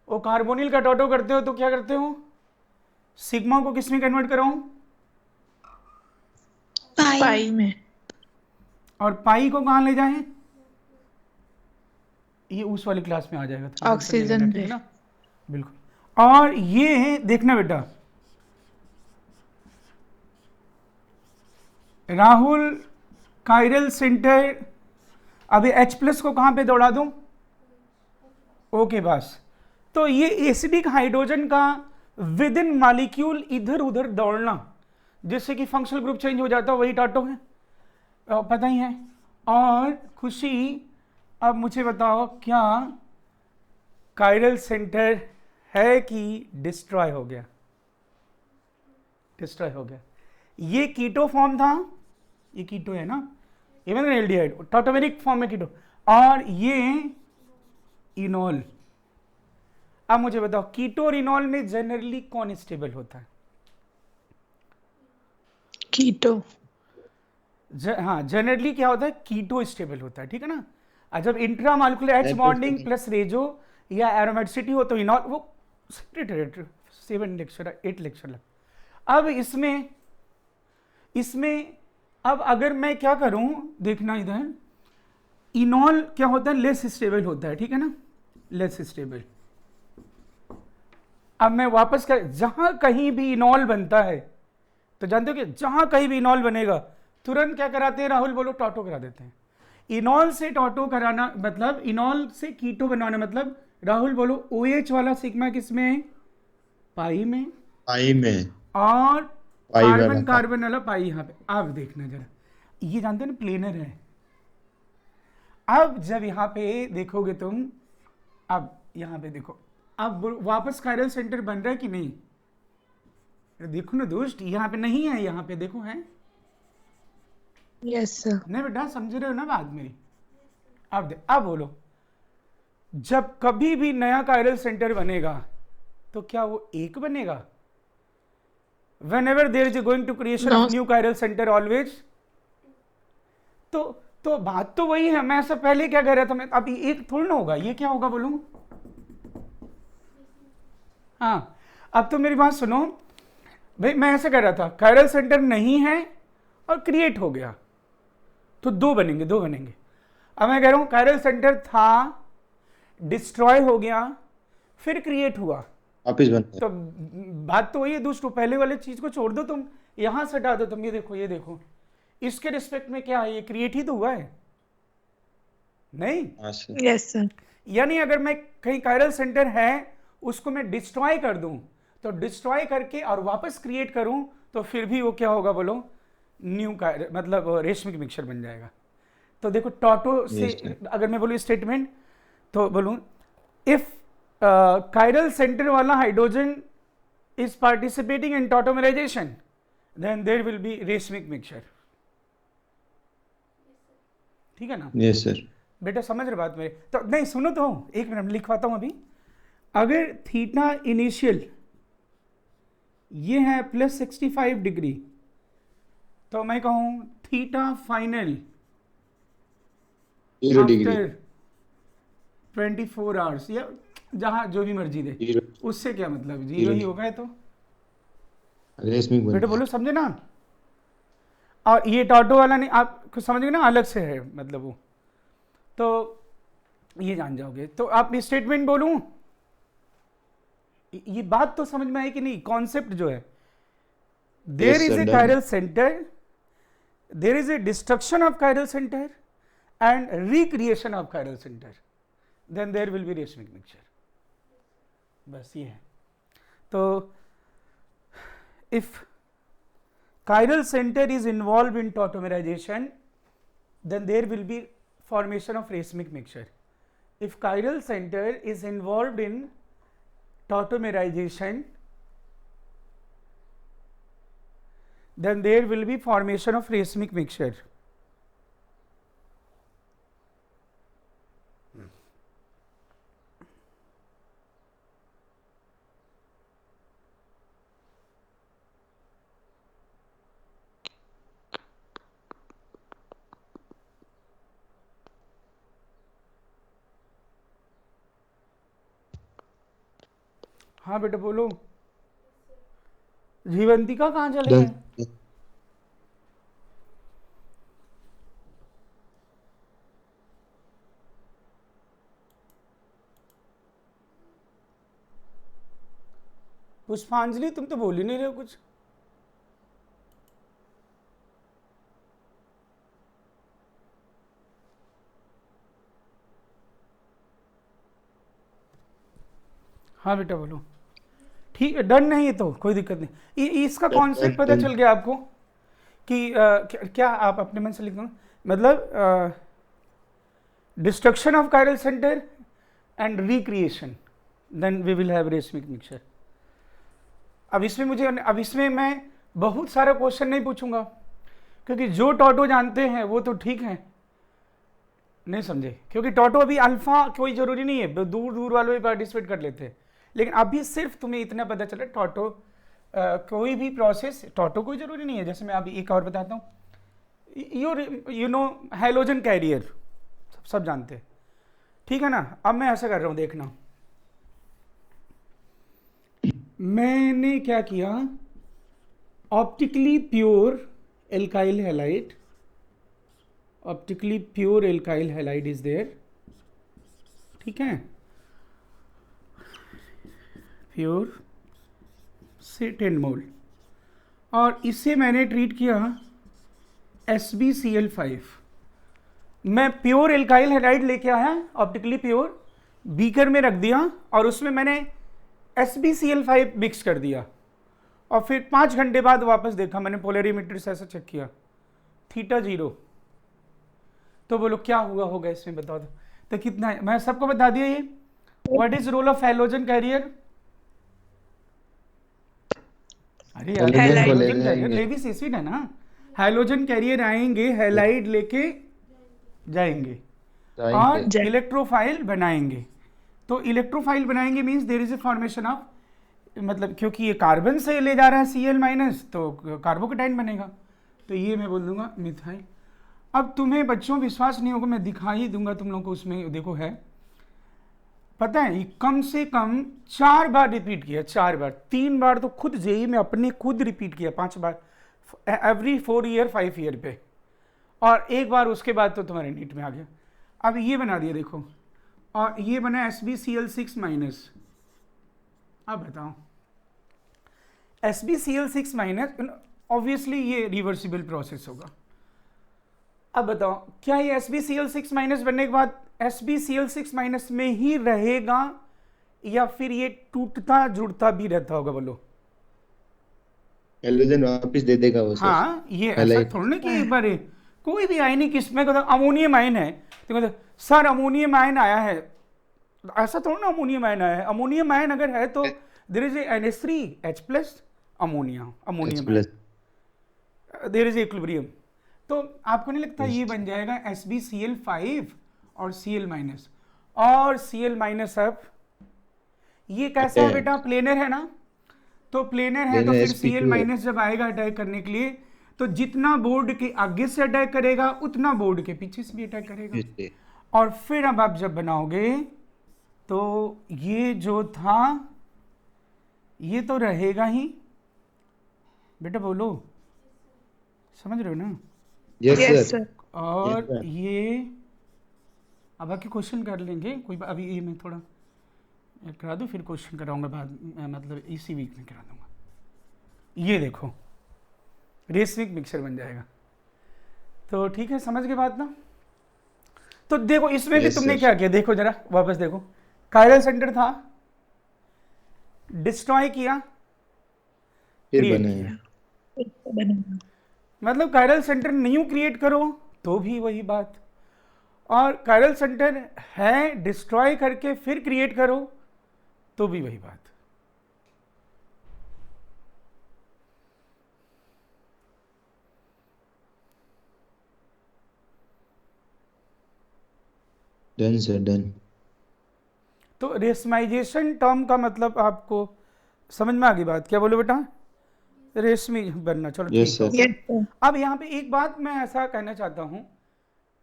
वो कार्बोनिल का टॉटो करते हो तो क्या करते हो, सिग्मा को किस में कन्वर्ट कराऊं, पाई में, और पाई को कहां ले जाएं, ये उस वाली क्लास में आ जाएगा, ऑक्सीजन पे ना, बिल्कुल। और ये देखना बेटा, राहुल कायरल सेंटर, अभी H+ को कहां पे दौड़ा दूं, ओके बस। तो ये एसिडिक हाइड्रोजन का विद इन मॉलिक्यूल इधर उधर दौड़ना, जिससे कि फंक्शनल ग्रुप चेंज हो जाता है, वही टॉटो है, पता ही है। और खुशी, अब मुझे बताओ, क्या कायरल सेंटर है कि डिस्ट्रॉय हो गया, डिस्ट्रॉय हो गया। ये कीटो फॉर्म था, ये कीटो है ना, इवन एल्डिहाइड टॉटोमेरिक फॉर्म में कीटो, और ये इनॉल। अब मुझे बताओ, कीटो और इनॉल में जनरली कौन स्टेबल होता है, कीटो। हाँ जनरली क्या होता है, कीटो स्टेबल होता है, ठीक है ना। और जब इंट्रामॉलिक्यूलर H बॉन्डिंग प्लस रेजो या एरोमेटिसिटी हो तो इनॉल, वो 7 लेक्चर 8 लेक्चर लग। अब इसमें अब अगर मैं क्या करूं, देखना इधर, इनॉल क्या होता है, लेस स्टेबल होता है, ठीक है ना, लेस स्टेबल। अब मैं वापस कर, जहां कहीं भी इनॉल बनता है, तो जानते हो कि जहां कहीं भी इनॉल बनेगा तुरंत क्या कराते हैं राहुल, बोलो, टॉटो करा देते हैं। इनॉल से टॉटो कराना मतलब, इनॉल से कीटो बनाना मतलब, राहुल बोलो, OH वाला सिग्मा किसमें, पाई में, और कार्बन कार्बन वाला पाई यहाँ पे। अब देखना जरा, ये जानते हो ना प्लेनर है। अब जब यहाँ पे देखोगे तुम, अब यहाँ पे देखो, अब वापस कायरल सेंटर बन रहा है कि नहीं, देखो ना दोस्त, यहाँ पे नहीं है, यहाँ पे देखो है, यस सर। नहीं बेटा, समझ रहे हो ना बात मेरी। अब बोलो, जब कभी भी नया कायरल सेंटर बनेगा तो क्या वो एक बनेगा, whenever there is going to creation of new chiral center always, तो बात तो वही है। मैं ऐसा पहले क्या कह रहा था, मैं अब एक थोड़ा ना होगा, ये क्या होगा बोलूं, हाँ। अब तो मेरी बात सुनो भाई, मैं ऐसा कह रहा था, कायरल सेंटर नहीं है और क्रिएट हो गया तो दो बनेंगे। अब मैं कह रहा हूं कायरल सेंटर था, डिस्ट्रॉय हो गया, फिर क्रिएट हुआ, वापिस बन, तो बात तो वही है दोस्तों, पहले वाले चीज को छोड़ दो, तुम यहां से हटा दो, तुम ये देखो इसके रिस्पेक्ट में क्या है, ये क्रिएट ही तो हुआ है नहीं, यस सर। यानी अगर मैं कहीं कायरल सेंटर है उसको मैं डिस्ट्रॉय कर दूं, तो डिस्ट्रॉय करके और वापस क्रिएट करूं तो फिर भी वो क्या होगा बोलो, न्यू मतलब रेशमिक मिक्सचर बन जाएगा। तो देखो टॉटो से अगर मैं बोलूं स्टेटमेंट, तो बोलूं इफ कायरल सेंटर वाला hydrogen is participating in tautomerisation then there will be racemic mixture, ठीक है ना। Yes sir. बेटा समझ रहे बात मेरे, तो नहीं सुनो तो एक मिनट लिखवाता हूं अभी। अगर थीटा इनिशियल ये है +65 डिग्री, तो मैं कहूं थीटा फाइनल 0 डिग्री, 24 आवर्स, या जहां जो भी मर्जी दे, उससे क्या मतलब, 0 ही होगा तो रेशमिक बेटा बोलो, समझे ना। और ये टॉटो वाला नहीं, आप कुछ समझ ना, अलग से है मतलब वो, तो ये जान जाओगे। तो आप स्टेटमेंट बोलूं, ये बात तो समझ में आई कि नहीं, कॉन्सेप्ट जो है, there is a chiral centre, there is a destruction of chiral centre and recreation of chiral center, then there will be racemic mixture. बस ये है. तो if chiral center is involved in tautomerization, then there will be formation of racemic mixture. If chiral center is involved in tautomerization, then there will be formation of racemic mixture. हाँ बेटा बोलो. जीवंतिका कहाँ चले गए? पुष्पांजलि तुम तो बोल ही नहीं रहे हो कुछ. हाँ बेटा बोलो. ठीक है, डन नहीं है तो कोई दिक्कत नहीं. इसका कॉन्सेप्ट पता चल गया आपको कि क्या आप अपने मन से लिख दो. मतलब destruction of chiral centre and recreation, then we will have racemic mixture. अब इसमें मैं बहुत सारा क्वेश्चन नहीं पूछूंगा, क्योंकि जो टॉटो जानते हैं वो तो ठीक है, नहीं समझे, क्योंकि टॉटो अभी अल्फा कोई जरूरी नहीं है, दूर दूर वालों भी पार्टिसिपेट कर लेते हैं. लेकिन अभी सिर्फ तुम्हें इतना पता चला टॉटो कोई भी प्रोसेस, टॉटो कोई जरूरी नहीं है. जैसे मैं अभी एक और बताता हूँ, यू नो हैलोजन कैरियर सब जानते हैं, ठीक है ना. अब मैं ऐसा कर रहा हूँ, देखना मैंने क्या किया. Optically pure alkyl halide, optically pure alkyl halide is there, ठीक है, प्योर से 10 मोल, और इसे मैंने ट्रीट किया SbCl5. मैं प्योर एल्काइल हैलाइड लेके आया, ऑप्टिकली प्योर, बीकर में रख दिया और उसमें मैंने SbCl5 मिक्स कर दिया, और फिर 5 घंटे बाद वापस देखा, मैंने पोलरीमीटर से ऐसा चेक किया, थीटा 0. तो बोलो क्या हुआ होगा इसमें, बता दो. तो कितना है, मैं सबको बता दिया. ये what is role of halogen carrier? अरे यार हैलोजन कैरियर लेविस एसिड है ना. हैलोजन कैरियर आएंगे, हैलाइड लेके जाएंगे और इलेक्ट्रोफाइल बनाएंगे. तो इलेक्ट्रोफाइल बनाएंगे means there is a formation of, मतलब क्योंकि ये कार्बन से ले जा रहा है Cl- तो कार्बोकेटाइन बनेगा. तो ये मैं बोल दूंगा मिथाइल. अब तुम्हें बच्चों विश्वास नहीं होगा, मैं दिखा ही दूंगा तुम लोगों को. उसमें देखो है, पता है, कम से कम 4 बार रिपीट किया, 4 बार, 3 बार तो खुद जेई में अपने खुद रिपीट किया, 5 बार एवरी 4 ईयर 5 ईयर पे, और 1 बार उसके बाद तो तुम्हारे नीट में आ गया. अब ये बना दिया देखो, और ये बना SbCl6-. अब बताओ SbCl6- ऑब्वियसली ये रिवर्सिबल प्रोसेस होगा. अब बताओ क्या ये SbCl6- बनने के बाद SbCl6- में ही रहेगा या फिर ये टूटता जुड़ता भी रहता होगा? बोलो. हैलोजन वापस दे देगा वो. हाँ, ये ऐसा थोड़ा ना कि एक बार कोई भी आयनिक इसमें अमोनियम आयन है तो सर अमोनियम आयन आया है, ऐसा थोड़ा ना अमोनियम आयन आया है. अमोनियम आयन अगर है तो there is NH3H+ ammonium, there is equilibrium. तो आपको नहीं लगता ये बन जाएगा SbCl5 और Cl- और Cl- अब ये कैसा है बेटा, प्लेनर है ना. तो प्लेनर है तो फिर Cl- जब आएगा अटैक करने के लिए, तो जितना बोर्ड के आगे से अटैक करेगा उतना बोर्ड के पीछे से भी अटैक करेगा. और फिर अब आप जब बनाओगे तो ये जो था ये तो रहेगा ही. बेटा बोलो, समझ रहे हो ना? Yes sir. और ये अब आके क्वेश्चन कर लेंगे, कोई अभी ये मैं थोड़ा करा दूँ, फिर क्वेश्चन कराऊंगा बाद, मतलब इसी वीक में करा दूंगा. ये देखो रेसमिक मिक्सचर बन जाएगा. तो ठीक है, समझ गए बात ना. तो देखो इसमें भी Yes, तुमने sir. क्या किया, देखो जरा वापस देखो, कायरल सेंटर था, डिस्ट्रॉय किया, फिर क्रिएट बने किया। फिर से बनेगा। मतलब कायरल सेंटर न्यू क्रिएट करो तो भी वही बात, और कायरल सेंटर है डिस्ट्रॉय करके फिर क्रिएट करो तो भी वही बात। Done sir done. तो रेशमाइजेशन टर्म का मतलब आपको समझ में आ गई बात, क्या बोले बेटा, रेशमी बनना, चलो Yes, ठीक है। sir. Yes, sir. अब यहाँ पे एक बात मैं ऐसा कहना चाहता हूं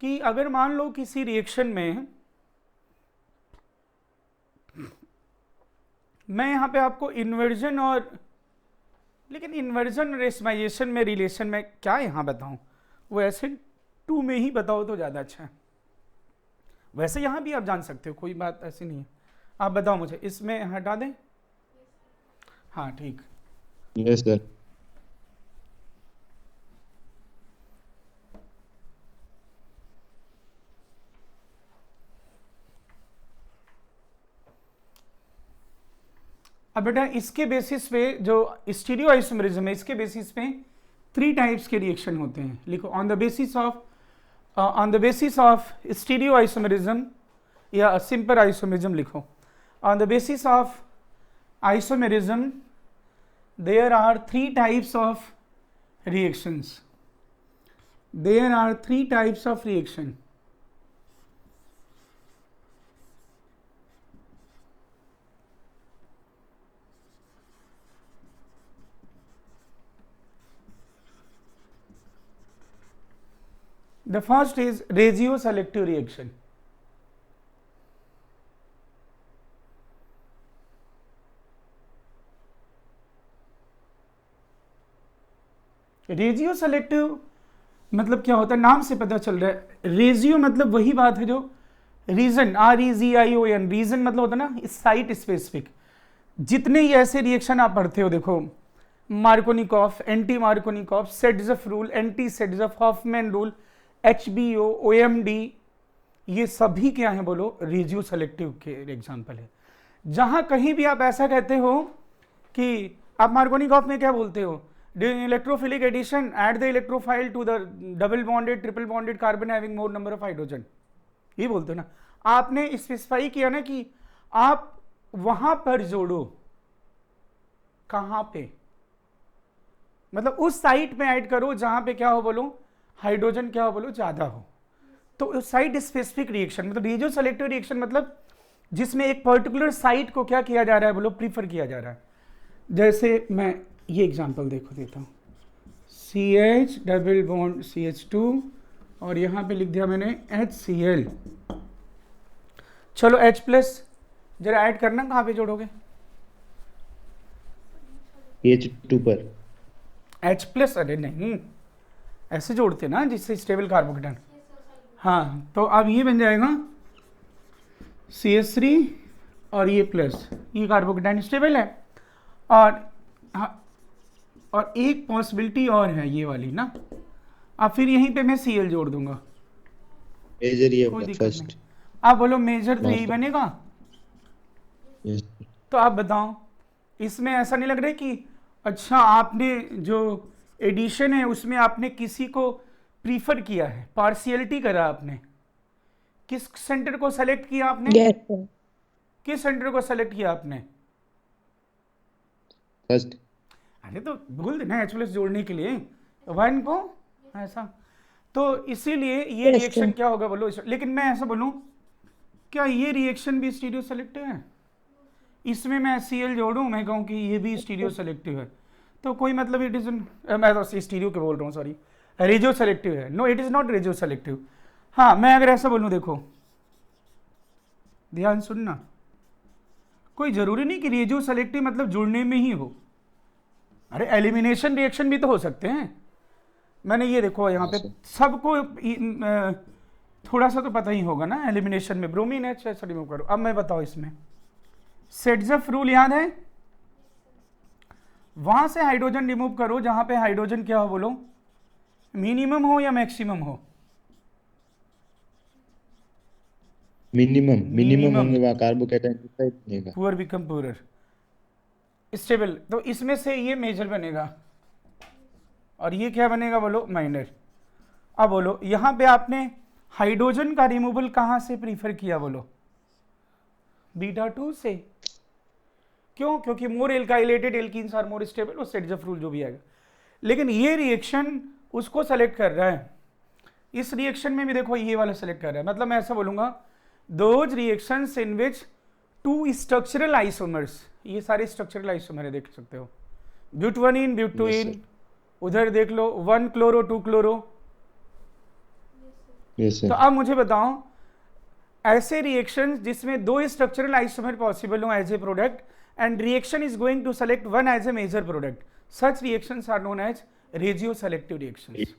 कि अगर मान लो किसी रिएक्शन में मैं यहाँ पे आपको इन्वर्जन और, लेकिन इन्वर्जन रेशमाइजेशन में रिलेशन में क्या यहाँ बताऊं, वो एसिड 2 में ही बताओ तो ज़्यादा अच्छा है। वैसे यहाँ भी आप जान सकते हो, कोई बात ऐसी नहीं है, आप बताओ मुझे, इसमें हटा दें, हाँ ठीक। Yes sir. अब बेटा इसके बेसिस पे जो स्टीरियो आइसोमेरिज्म है, इसके बेसिस पे 3 टाइप्स के रिएक्शन होते हैं, लिखो, on the basis of stereo isomerism या सिंपल आइसोमेरिज्म लिखो, on the basis of isomerism there are 3 types of reactions, there are 3 types of reaction. The first is ratio selective reaction. Regioselective मतलब क्या होता है, नाम से पता चल रहा है, रेजियो मतलब वही बात है जो रीजन, REZION, रीजन मतलब होता है ना साइट स्पेसिफिक। जितने ही ऐसे रिएक्शन आप पढ़ते हो, देखो Markovnikov, anti Markovnikov, Saytzeff rule, anti Saytzeff, Hofmann rule, HBO, OMD, ये सभी क्या है बोलो, रेजियो सेलेक्टिव के एग्जाम्पल है। जहां कहीं भी आप ऐसा कहते हो कि आप मार्कोनिकॉफ में क्या बोलते हो, electrophilic addition at the electrophile to the double bonded triple bonded carbon having more number of hydrogen, ये बोलते हो ना। आपने स्पेसिफाई किया ना कि आप वहां पर जोड़ो, कहां पे, मतलब उस साइट पे ऐड करो जहां पे क्या हो बोलो, हाइड्रोजन क्या हो बोलो ज्यादा हो। तो साइट स्पेसिफिक रिएक्शन मतलब रेजियो सेलेक्टिव रिएक्शन, मतलब जिसमें एक पर्टिकुलर साइट को क्या किया जा रहा है बोलो, प्रीफर किया जा रहा है। जैसे मैं ये एग्जांपल देखो देता हूँ, CH डबल बॉन्ड CH2 और यहाँ पे लिख दिया मैंने HCl। चलो H प्लस जरा ऐड करना, कहाँ पे जोड़ोगे, H2 पर। H प्लस, अरे नहीं ऐसे जोड़ते ना जिससे स्टेबल कार्बोकेटायन, हाँ तो अब ये बन जाएगा CH3 और ये प्लस, ये कार्बोकेटायन स्टेबल है। और एक पॉसिबिलिटी और है ये वाली ना, अब फिर यहीं पे मैं Cl जोड़ दूंगा, मेजर ये कोई दिक्कत फर्स्ट। नहीं। आप बोलो मेजर तो यही बनेगा, यस। तो आप बताओ इसमें ऐसा नहीं लग रहा है कि अच्छा आपने जो एडिशन है उसमें आपने किसी को प्रीफर किया है, पार्शियलिटी करा आपने, किस सेंटर को सेलेक्ट किया आपने, Yes, sir. किस सेंटर को सेलेक्ट किया आपने, फर्स्ट। अरे तो बोल देना H प्लस जोड़ने के लिए 1 को ऐसा, तो इसीलिए ये Yes, रिएक्शन sir. क्या होगा बोलो। लेकिन मैं ऐसा बोलूं, क्या ये रिएक्शन भी स्टीरियो सेलेक्टिव है, इसमें मैं Cl जोड़ूं, मैं कहूं कि ये भी स्टीरियो सेलेक्टिव है, तो कोई मतलब इट इज, मैं तो स्टीरियो के बोल रहा हूँ सॉरी, रेजियो सेलेक्टिव है, no it is not regioselective. हाँ मैं अगर ऐसा बोलूं, देखो ध्यान सुनना, कोई जरूरी नहीं कि रेजियो सेलेक्टिव मतलब जुड़ने में ही हो, अरे एलिमिनेशन रिएक्शन भी तो हो सकते हैं। मैंने ये देखो यहाँ पे सबको थोड़ा सा तो पता ही होगा ना, एलिमिनेशन में ब्रोमीन H ऐसा रिमूव करो। अब मैं बताओ इसमें सेड्जफ रूल याद है, वहां से हाइड्रोजन रिमूव करो जहां पे हाइड्रोजन क्या हो बोलो, मिनिमम हो या मैक्सिमम हो, मिनिमम होंगे वहाँ कार्बोकेटाइन कितना ही बनेगा। पुअर बिकम पुअरर, स्टेबल, तो इसमें से ये मेजर बनेगा और ये क्या बनेगा बोलो, माइनर। अब बोलो यहाँ पे आपने हाइड्रोजन का रिमूवल कहाँ से प्रीफर किया बोलो, बीटा 2 से। क्यों? क्योंकि मोर एल्काइलेटेड एल्कीन्स आर मोर स्टेबल, वो सेट्जफ रूल जो भी आएगा। लेकिन ये रिएक्शन उसको सेलेक्ट कर रहा है, इस रिएक्शन में भी देखो ये वाला सेलेक्ट कर रहा है। मतलब मैं ऐसा बोलूंगा, those reactions in which two structural isomers, ये सारे स्ट्रक्चरल आइसोमर है, देख सकते हो, ब्यूट-1इन ब्यूट-2इन, उधर देख लो 1 क्लोरो 2 क्लोरो। तो अब मुझे बताओ ऐसे रिएक्शंस जिसमें 2 स्ट्रक्चरल आइसोमर पॉसिबल हो as a product and reaction is going to select 1 as a major product, such reactions are known as regioselective reactions.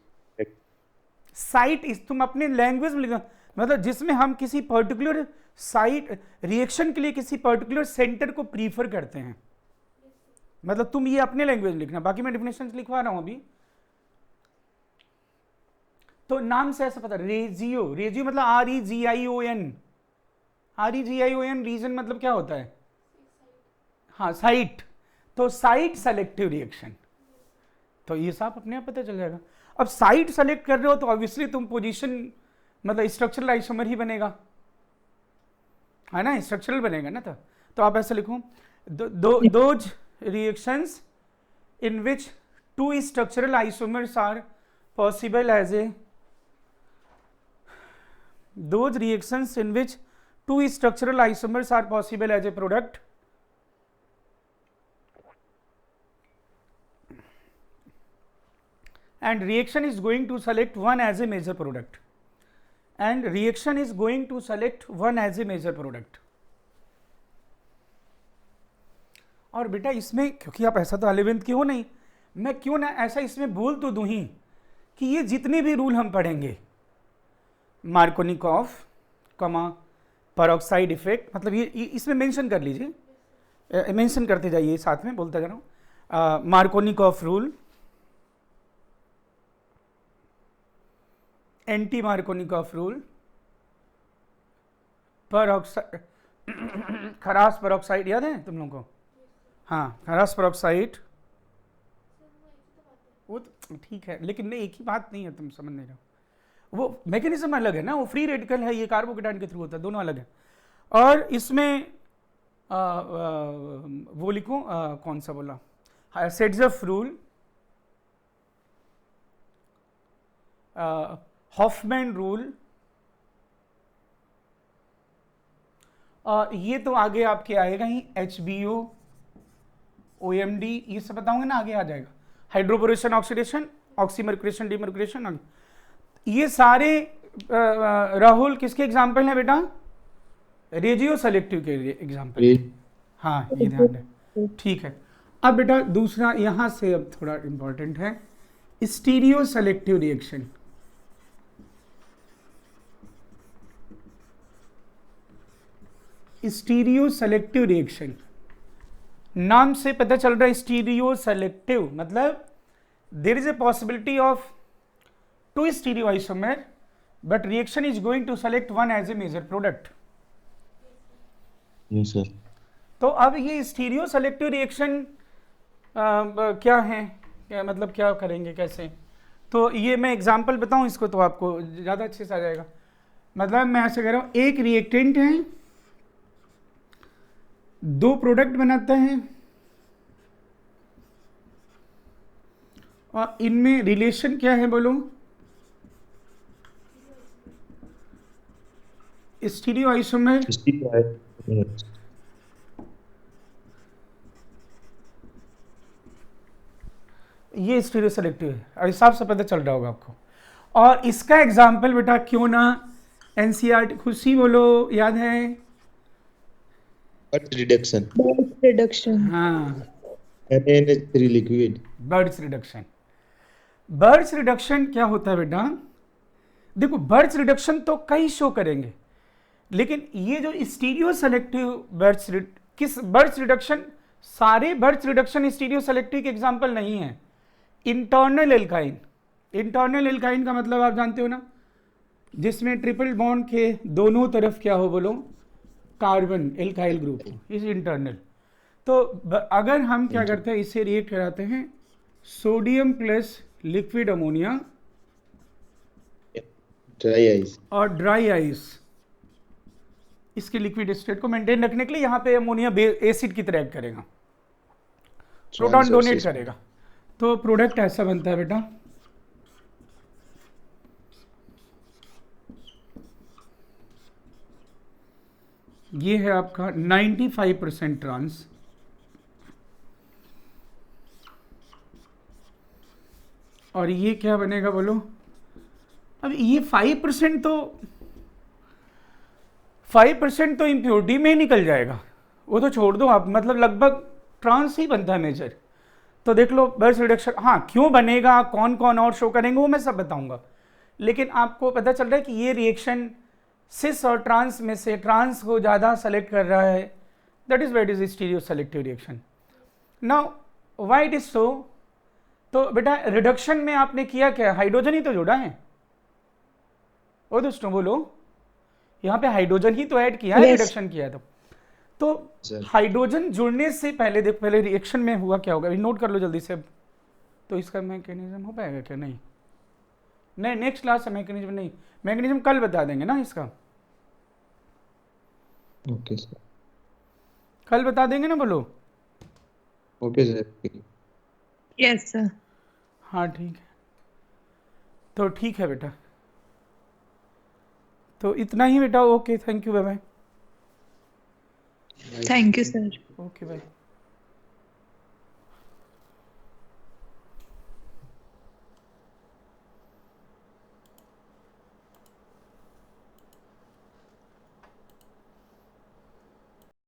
साइट इस, तुम अपने लैंग्वेज में लिखो, मतलब जिसमें हम किसी पर्टिकुलर साइट रिएक्शन के लिए किसी पर्टिकुलर सेंटर को प्रीफर करते हैं, मतलब तुम ये अपने लैंग्वेज में लिखना, बाकी मैं डेफिनेशंस लिखवा रहा हूं अभी। तो नाम से ऐसा पता, रेजियो, रेजियो मतलब REGION, REGION, रीजन मतलब क्या होता है, हाँ साइट, तो साइट सेलेक्टिव रिएक्शन, तो ये सब अपने आप पता चल जाएगा। अब साइट सेलेक्ट कर रहे हो तो ऑब्वियसली तुम पोजीशन मतलब स्ट्रक्चरल आइसोमर ही बनेगा, है ना, स्ट्रक्चरल बनेगा ना। तो आप ऐसा लिखो, those reactions in which 2 structural isomers are possible as a, those reactions in which 2 structural isomers are possible as a product and reaction is going to select 1 as a major product, and reaction is going to select 1 as a major product। और बेटा इसमें क्योंकि आप ऐसा तो 11th के हो नहीं, मैं क्यों ना ऐसा इसमें बोल तो दूं ही कि ये जितने भी रूल हम पढ़ेंगे, मार्कोनिकॉफ कमा पेरोक्साइड इफेक्ट, मतलब ये इसमें मेंशन कर लीजिए, मेंशन करते जाइए, साथ में बोलता जा रहा हूँ, Markovnikov rule, anti Markovnikov rule, peroxide, Kharasch peroxide याद है तुम लोगों को, हाँ खरास पेरोक्साइड, वो तो ठीक है लेकिन नहीं, एक ही बात नहीं है, तुम समझ नहीं रहे हो, वो मैकेनिज्म अलग है ना, वो फ्री रेडिकल है, ये कार्बोकेटाइन के थ्रू होता है, दोनों अलग है। और इसमें वो लिखो कौन सा बोला, सेट्जफ रूल, हॉफमैन रूल, ये तो आगे आपके आएगा ही, HBO, OMD, ये सब बताऊंगे ना, आगे आ जाएगा, हाइड्रोबोरेशन ऑक्सीडेशन, ऑक्सीमर्कुरेशन डीमर्कुरेशन, ये सारे राहुल किसके एग्जाम्पल हैं बेटा, रेजियो सेलेक्टिव के एग्जाम्पल, हाँ ये ध्यान है, ठीक है। अब बेटा दूसरा यहां से अब थोड़ा इंपॉर्टेंट है, stereo selective reaction. Stereo selective reaction नाम से पता चल रहा है, स्टीरियो सेलेक्टिव मतलब there is a possibility of 2 stereoisomer but reaction is going to select 1 as a major product। yes sir। तो अब ये स्टीरियो सेलेक्टिव रिएक्शन क्या है, क्या मतलब क्या करेंगे कैसे, तो ये मैं एग्जांपल बताऊं इसको तो आपको ज़्यादा अच्छे से आ जाएगा। मतलब मैं ऐसे कह रहा हूँ, एक रिएक्टेंट है, 2 प्रोडक्ट बनाता है और इनमें रिलेशन क्या है बोलो, स्टीरियो आइसोमर, ये स्टीरियो सेलेक्टिव है, और हिसाब से पता चल रहा होगा आपको। और इसका एग्जाम्पल बेटा क्यों ना NCERT खुशी बोलो, याद है, बर्ड्स रिडक्शन, हाँ NaNH3 liquid, Birch reduction. Birch reduction क्या होता है बेटा, देखो बर्ड्स रिडक्शन तो कई शो करेंगे, लेकिन ये जो स्टीरियो सेलेक्टिव बर्ड्स रिडक्शन, सारे बर्ड्स रिडक्शन स्टीरियो सेलेक्टिव के एग्जांपल नहीं है। इंटरनल एल्काइन, इंटरनल एल्काइन का मतलब आप जानते हो ना, जिसमें ट्रिपल बॉन्ड के दोनों तरफ क्या हो बोलो, कार्बन एल्काइल ग्रुप हो, इस इंटरनल। तो अगर हम क्या करते हैं, इससे रिएक्ट कराते हैं sodium plus liquid ammonia dry ice और ड्राई आइस, इसके लिक्विड स्टेट को मेंटेन रखने के लिए यहाँ पे अमोनिया एसिड की तरह एक्ट करेगा, प्रोटॉन डोनेट करेगा। तो प्रोडक्ट ऐसा बनता है बेटा, ये है आपका 95% ट्रांस, और ये क्या बनेगा बोलो। अब ये 5% तो इम्प्योरिटी में ही निकल जाएगा, वो तो छोड़ दो आप, मतलब लगभग ट्रांस ही बनता है मेजर। तो देख लो बर्स्ट रिडक्शन, हाँ क्यों बनेगा, कौन कौन और शो करेंगे वो मैं सब बताऊंगा, लेकिन आपको पता चल रहा है कि ये रिएक्शन सिस और ट्रांस में से ट्रांस को ज़्यादा सेलेक्ट कर रहा है, that is what is stereo selective reaction. Now why it is so, तो बेटा रिडक्शन में आपने किया क्या, हाइड्रोजन ही तो जोड़ा है, ओ दोस्तों बोलो, यहाँ पे हाइड्रोजन ही तो ऐड किया है, रिडक्शन किया तो हाइड्रोजन जुड़ने से पहले देखो, पहले रिएक्शन में हुआ क्या होगा, नोट कर लो जल्दी से। तो इसका मैकेनिज्म हो पाएगा क्या, नहीं नेक्स्ट क्लास है मैकेनिज्म, नहीं मैकेनिज्म कल बता देंगे ना इसका, ओके सर, कल बता देंगे ना, बोलो ओके सर, यस सर। हाँ ठीक है, तो ठीक है बेटा, तो इतना ही बेटा, okay thank you, bye bye. Thank you sir. Okay bye.